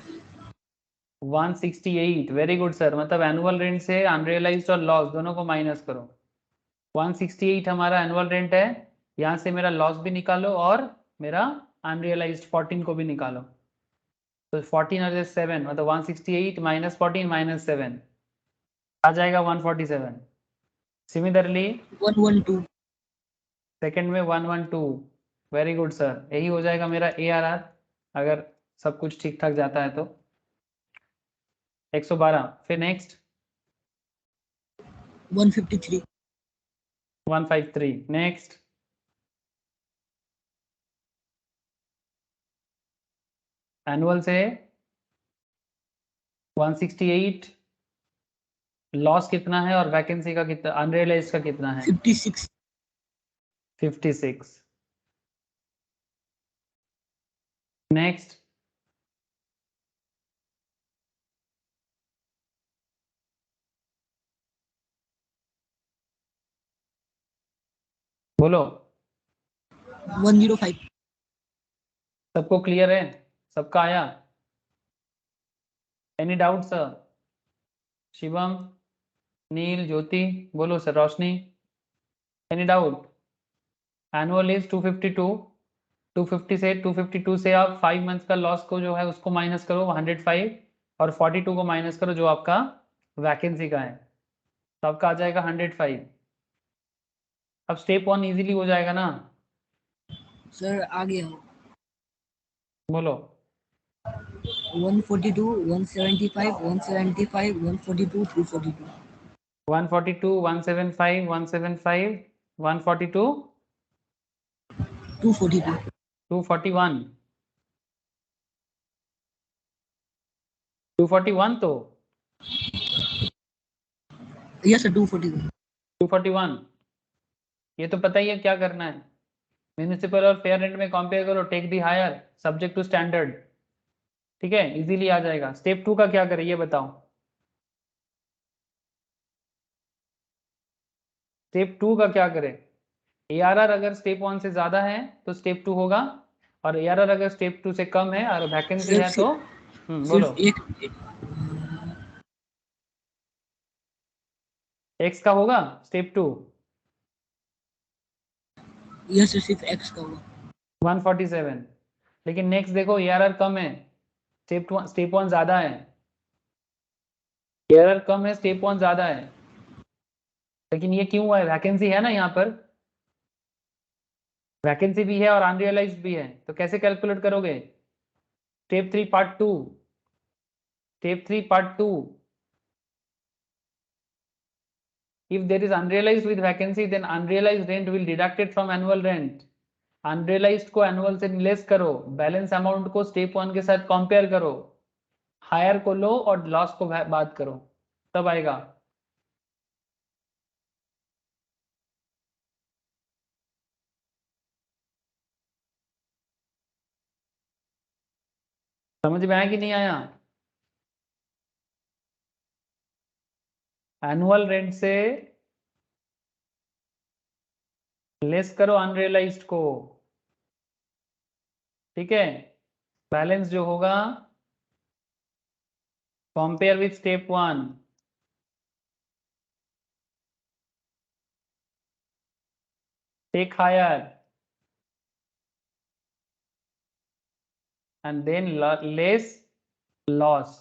168, वेरी गुड सर। मतलब एनुअल रेंट से अनरियलाइज्ड और लॉस दोनों को माइनस करो। 168 हमारा एनुअल रेंट है, यहाँ से मेरा लॉस भी निकालो और मेरा अनरियलाइज्ड 14 को भी निकालो। तो 14 और 7 मतलब 168 -14 -7 आ जाएगा 147। सिमिलरली 112 सेकंड में 112, वेरी गुड सर, यही हो जाएगा मेरा ARR अगर सब कुछ ठीक ठाक जाता है तो 112। फिर नेक्स्ट 153 153, नेक्स्ट एनुअल से 168, लॉस कितना है और वैकेंसी का कितना, अनरियलाइज्ड का कितना है? 56 56। नेक्स्ट बोलो। 105 सबको क्लियर है? सबका आया? Any doubt sir? Shivam, Neel, Jyoti बोलो sir. Roshni, any doubt? Annual is 252, 250 से आप 5 मंथ्स का लॉस को जो है उसको माइनस करो 105 और 42 को माइनस करो जो आपका वैकेंसी का है, तो आपका आ जाएगा 105। अब स्टेप 1 इजीली हो जाएगा ना? सर आ गया बोलो। 142 175 175 142 242 142 175 175 142 242 241 241 तो यस सर 241 241 ये तो पता ही है क्या करना है। म्यूनिसिपल और फेयर रेंट में कंपेयर करो, take the higher subject to standard, ठीक है, इजीली आ जाएगा। स्टेप 2 का क्या करें ये बताओ। स्टेप 2 का क्या करें? ARR अगर स्टेप 1 से ज्यादा है तो स्टेप 2 होगा, और ARR अगर स्टेप 2 से कम है और वैकेंसी है तो बोलो। सिर्फ एक X का होगा स्टेप 2। यस सर सिर्फ एक्स का होगा 147। लेकिन नेक्स्ट देखो ARR कम है, स्टेप 1 ज्यादा है। ARR कम है, स्टेप 1 ज्यादा है, लेकिन ये क्यों हुआ है? वैकेंसी है ना यहाँ पर, वैकेंसी भी है और अनरियलाइज्ड भी है, तो कैसे कैलकुलेट करोगे? Step 3 part 2, step 3 part 2, if there is unrealized with vacancy then unrealized rent will deducted from annual rent। Unrealised को एनुअल से लेस करो, बैलेंस अमाउंट को स्टेप 1 के साथ कंपेयर करो, हायर को लो और लॉस को बात करो, तब आएगा। समझ में आया कि नहीं आया? एनुअल रेंट से लेस करो अनरियलाइज्ड को, ठीक है, बैलेंस जो होगा compare with step 1, take higher and then less loss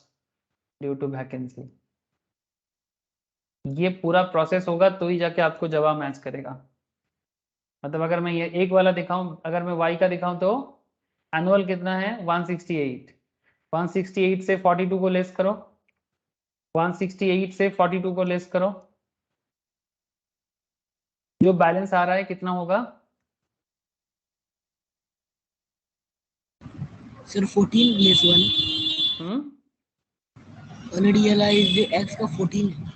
due to vacancy। ये पूरा प्रोसेस होगा तो ही जाके आपको जवाब मैच करेगा। मतलब अगर मैं ये एक वाला दिखाऊं, अगर मैं y का दिखाऊं तो एनुअल कितना है 168, 168 से 42 को लेस करो, 168 से 42 को लेस करो, जो बैलेंस आ रहा है कितना होगा? सर 14 लेस 1 अनरियलाइज्ड x का 14 है।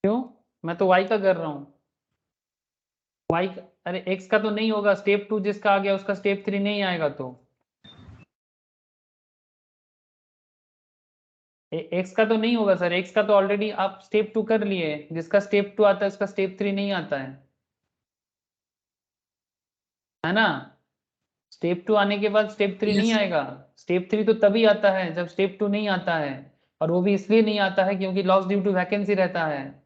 क्यों? मैं तो y का कर रहा हूँ। y अरे x का तो नहीं होगा, स्टेप 2 जिसका आ गया उसका स्टेप 3 नहीं आएगा। तो x का तो नहीं होगा सर, x का तो ऑलरेडी आप स्टेप 2 कर लिए, जिसका स्टेप 2 आता है उसका स्टेप 3 नहीं आता है ना? स्टेप 2 आने के बाद स्टेप 3 नहीं Yes. आएगा। स्टेप 3 तो तभी आता है जब स्टेप 2 नहीं आता है, और वो भी इसलिए नहीं आता है क्योंकि लॉस ड्यू टू वैकेंसी रहता है।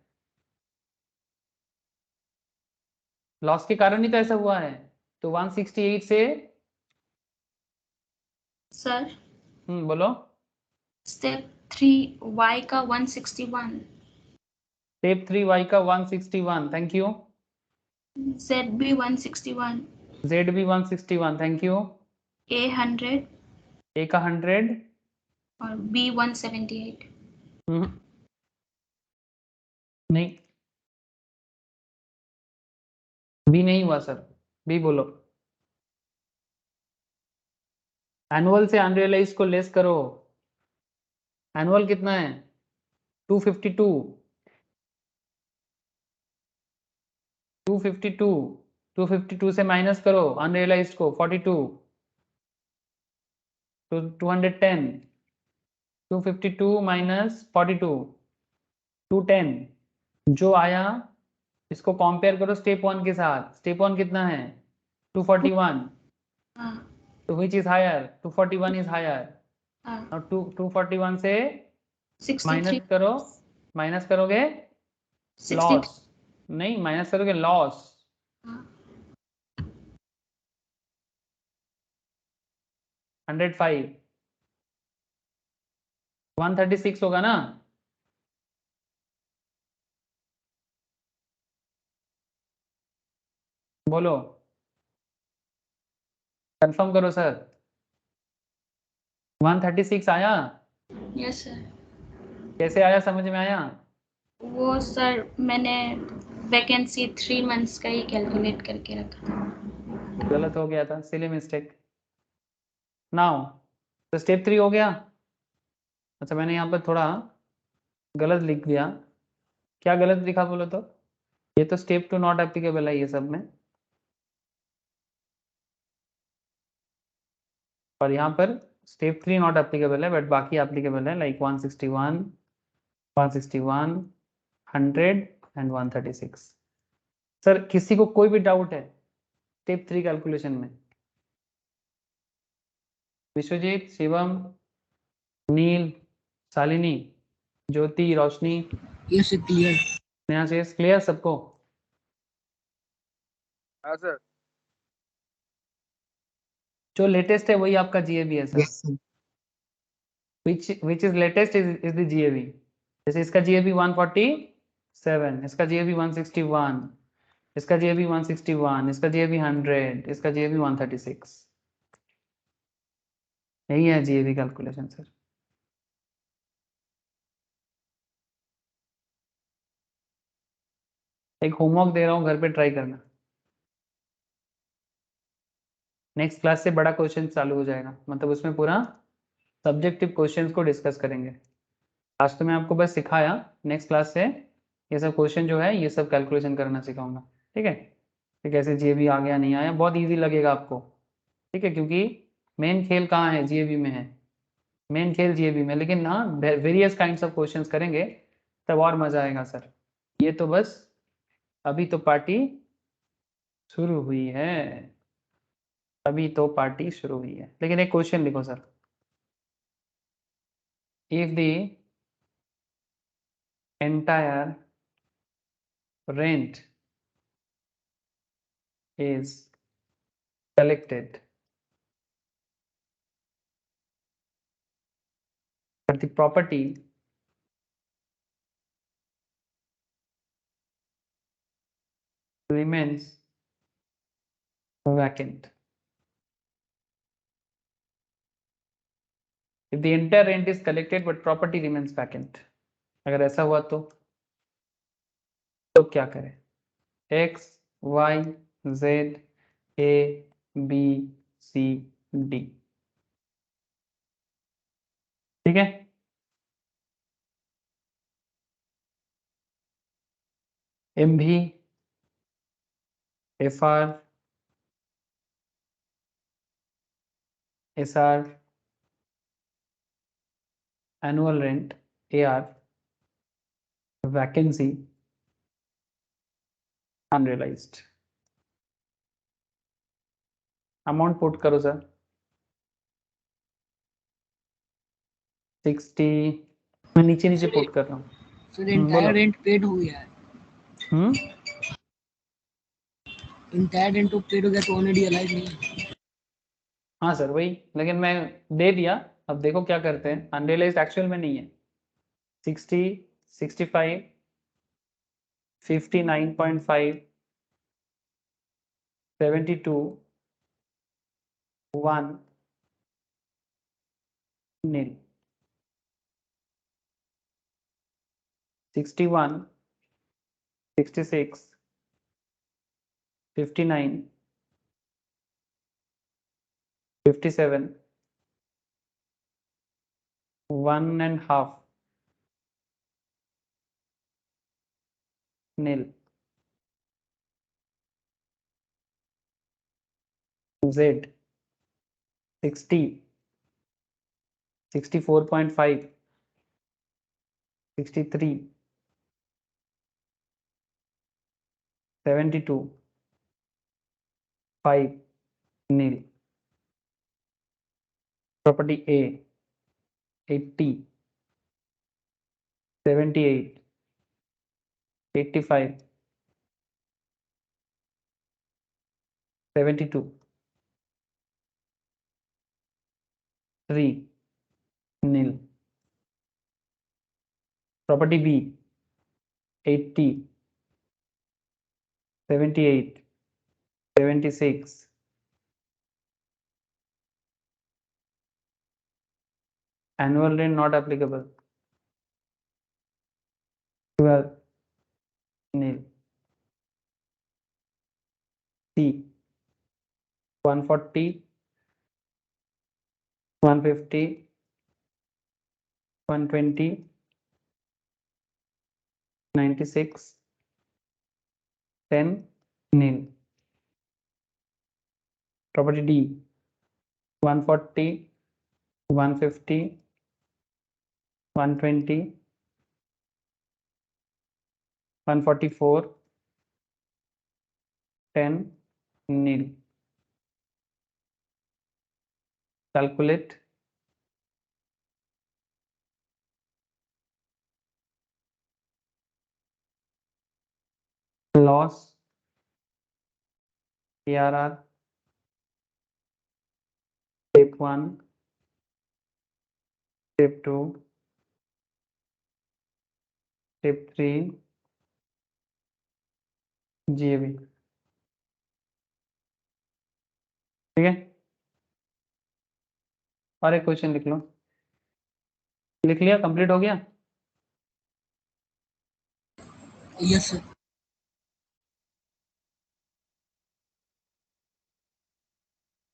लॉस के कारण ही तो ऐसा हुआ है। तो 168 से सर बोलो। स्टेप 3 y का 161, स्टेप 3 y का 161, थैंक यू। z भी 161, z भी 161, थैंक यू। a 100 a का 100 और b 178। नहीं, बी नहीं हुआ सर, बी बोलो। एनुअल से अनरियलाइज को लेस करो। एनुअल कितना है 252, 252, 252 से माइनस करो अनरियलाइज को 42, तो 210, 252 माइनस 42, 210 जो आया, इसको कंपेयर करो स्टेप 1 के साथ। स्टेप 1 कितना है 241, हाँ तो which is higher 241 is higher. हाँ और 241 से 63 माइनस करो, माइनस करोगे 63 लॉस, नहीं माइनस करोगे लॉस, हाँ 105, 136 होगा ना? बोलो, कंफर्म करो सर। 136 आया? Yes sir. कैसे आया, समझ में आया? वो सर मैंने वैकेंसी 3 मंथ्स का ही कैलकुलेट करके रखा था। गलत हो गया था, सिली मिस्टेक। नाउ तो स्टेप 3 हो गया। अच्छा मैंने यहाँ पर थोड़ा गलत लिख दिया। क्या गलत लिखा बोलो तो? ये तो स्टेप 2 नॉट एप्लीकेबल है ये सब में, और यहाँ पर स्टेप 3 नॉट एप्लीकेबल है, बट बाकी एप्लीकेबल है, लाइक 161, 161, 100 एंड 136। सर किसी को कोई भी डाउट है स्टेप 3 कैलकुलेशन में? विश्वजीत, शिवम, नील, शालिनी, ज्योति, रोशनी, Yes, sir, clear. नया से क्लियर सबको? हाँ सर। जो लेटेस्ट है वही आपका जीएबी है sir. Yes, sir. which is latest is the GAV। जैसे इसका GAV 147, इसका GAV 161, इसका GAV 161, इसका GAV 100, इसका GAV 136। यही है GAV कैलकुलेशन सर। एक होमवर्क दे रहा हूँ, घर पे ट्राई करना। नेक्स्ट क्लास से बड़ा क्वेश्चन चालू हो जाएगा, मतलब उसमें पूरा सब्जेक्टिव क्वेश्चंस को डिस्कस करेंगे। आज तो मैं आपको बस सिखाया, नेक्स्ट क्लास से ये सब क्वेश्चन जो है ये सब कैलकुलेशन करना सिखाऊंगा। ठीक है, कि कैसे जीएबी आ गया नहीं आया, बहुत इजी लगेगा आपको। ठीक है, क्योंकि मेन खेल कहाँ है, जीएबी में है, मेन खेल जीएबी में। लेकिन हाँ वेरियस काइंड्स ऑफ क्वेश्चंस करेंगे तब और मजा आएगा सर। ये तो बस अभी तो पार्टी शुरू हुई है। अभी तो पार्टी शुरू हुई है। लेकिन एक क्वेश्चन लिखो sir, if the entire rent is collected but the property remains vacant. If the entire rent is collected but property remains vacant, अगर ऐसा हुआ तो क्या करें? x, y, z, a, b, c, d। ठीक है, एम भी, F R, S are, annual rent A R, vacancy unrealised. Amount put करो सर, 60। मैं नीचे नीचे पुट कर रहा हूँ। सर एंटायर बोलो। रेंट पेड हो गया है, एंटायर रेंट तो पेड हो गया तो ऑलरेडी अलाइव नहीं है। हाँ सर वही, लेकिन मैं दे दिया। अब देखो क्या करते हैं, अनरियलाइज्ड एक्चुअल में नहीं है। 60, 65, 59.5, 72, 1 nil, 61, 66, 59, 57, 1.5 nil, Z 60, 64.5, 63, 72, 5 nil, property A 80, 78, 85, 72, 3 nil, property B 80, 78, 76, annual rent not applicable, 12 nil, C 140, 150, 120, 96, 10 nil, property D 140, 150, 120, 144, 10 nil. Calculate loss ARR step 1, step 2, step 3 GAB। ठीक है, और एक क्वेश्चन लिख लो। लिख लिया, कंप्लीट हो गया। Yes sir.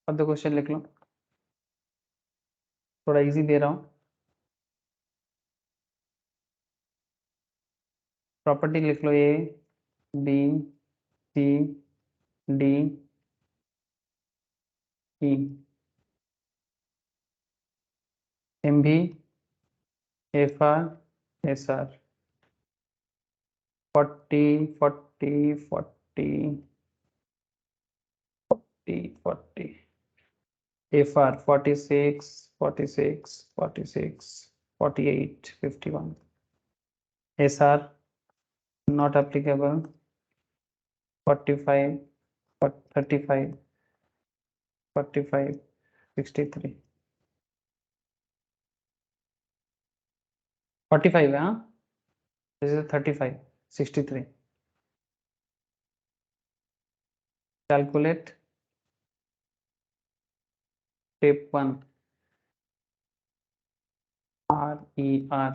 अब दो क्वेश्चन लिख लो, थोड़ा इजी दे रहा हूँ। प्रॉपर्टी लिख लो, A B C D E, M भी F R S R, 40 40 40 40 40 FR 46, 46, 46, 48, 51. SR not applicable. 45, 35, 45, 63. 45, huh? This is 35, 63. Calculate step 1. RER.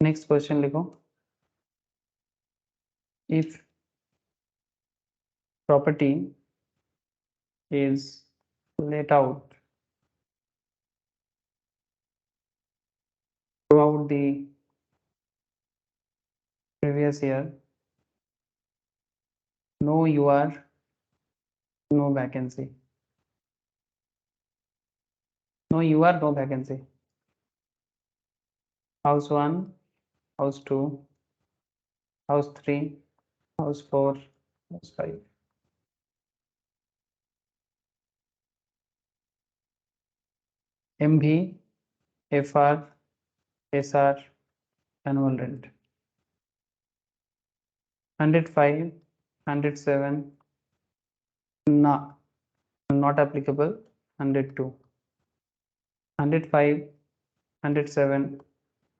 Next question लिखो. If property is laid out throughout the previous year, no UR, no vacancy. No UR, no vacancy. House 1, house 2, house 3, house 4, house 5. MV, FR, SR, annual rent. 105, 107, not applicable. 102, 105, 107,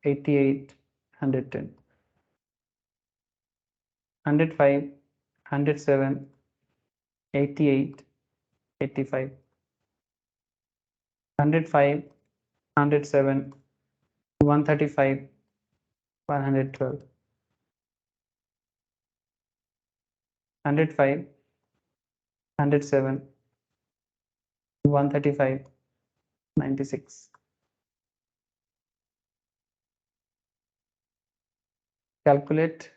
88, 110. 105, 107, 88, 85. 105, 107, 135, 112. 105, 107, 135, 96. Calculate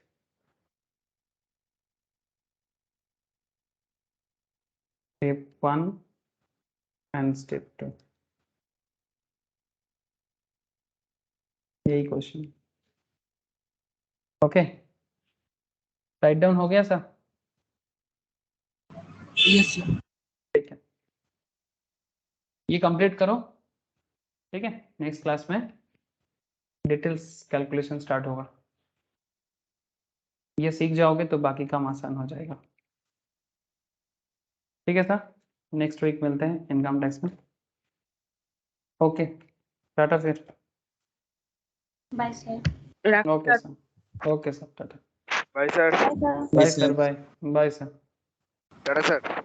step 1 and step 2. यही क्वेश्चन. ओके, राइट डाउन हो गया सर? Yes sir. ठीक है, ये कंप्लीट करो. ठीक है, नेक्स्ट क्लास में डिटेल्स कैलकुलेशन स्टार्ट होगा. ये सीख जाओगे तो बाकी काम आसान हो जाएगा. ठीक है सर, नेक्स्ट वीक मिलते हैं इनकम टैक्स में. ओके, टाटा फिर. Bye sir. Okay sir. Okay sir, tata. Bye sir. Bye sir. Bye. Bye sir. Tata sir.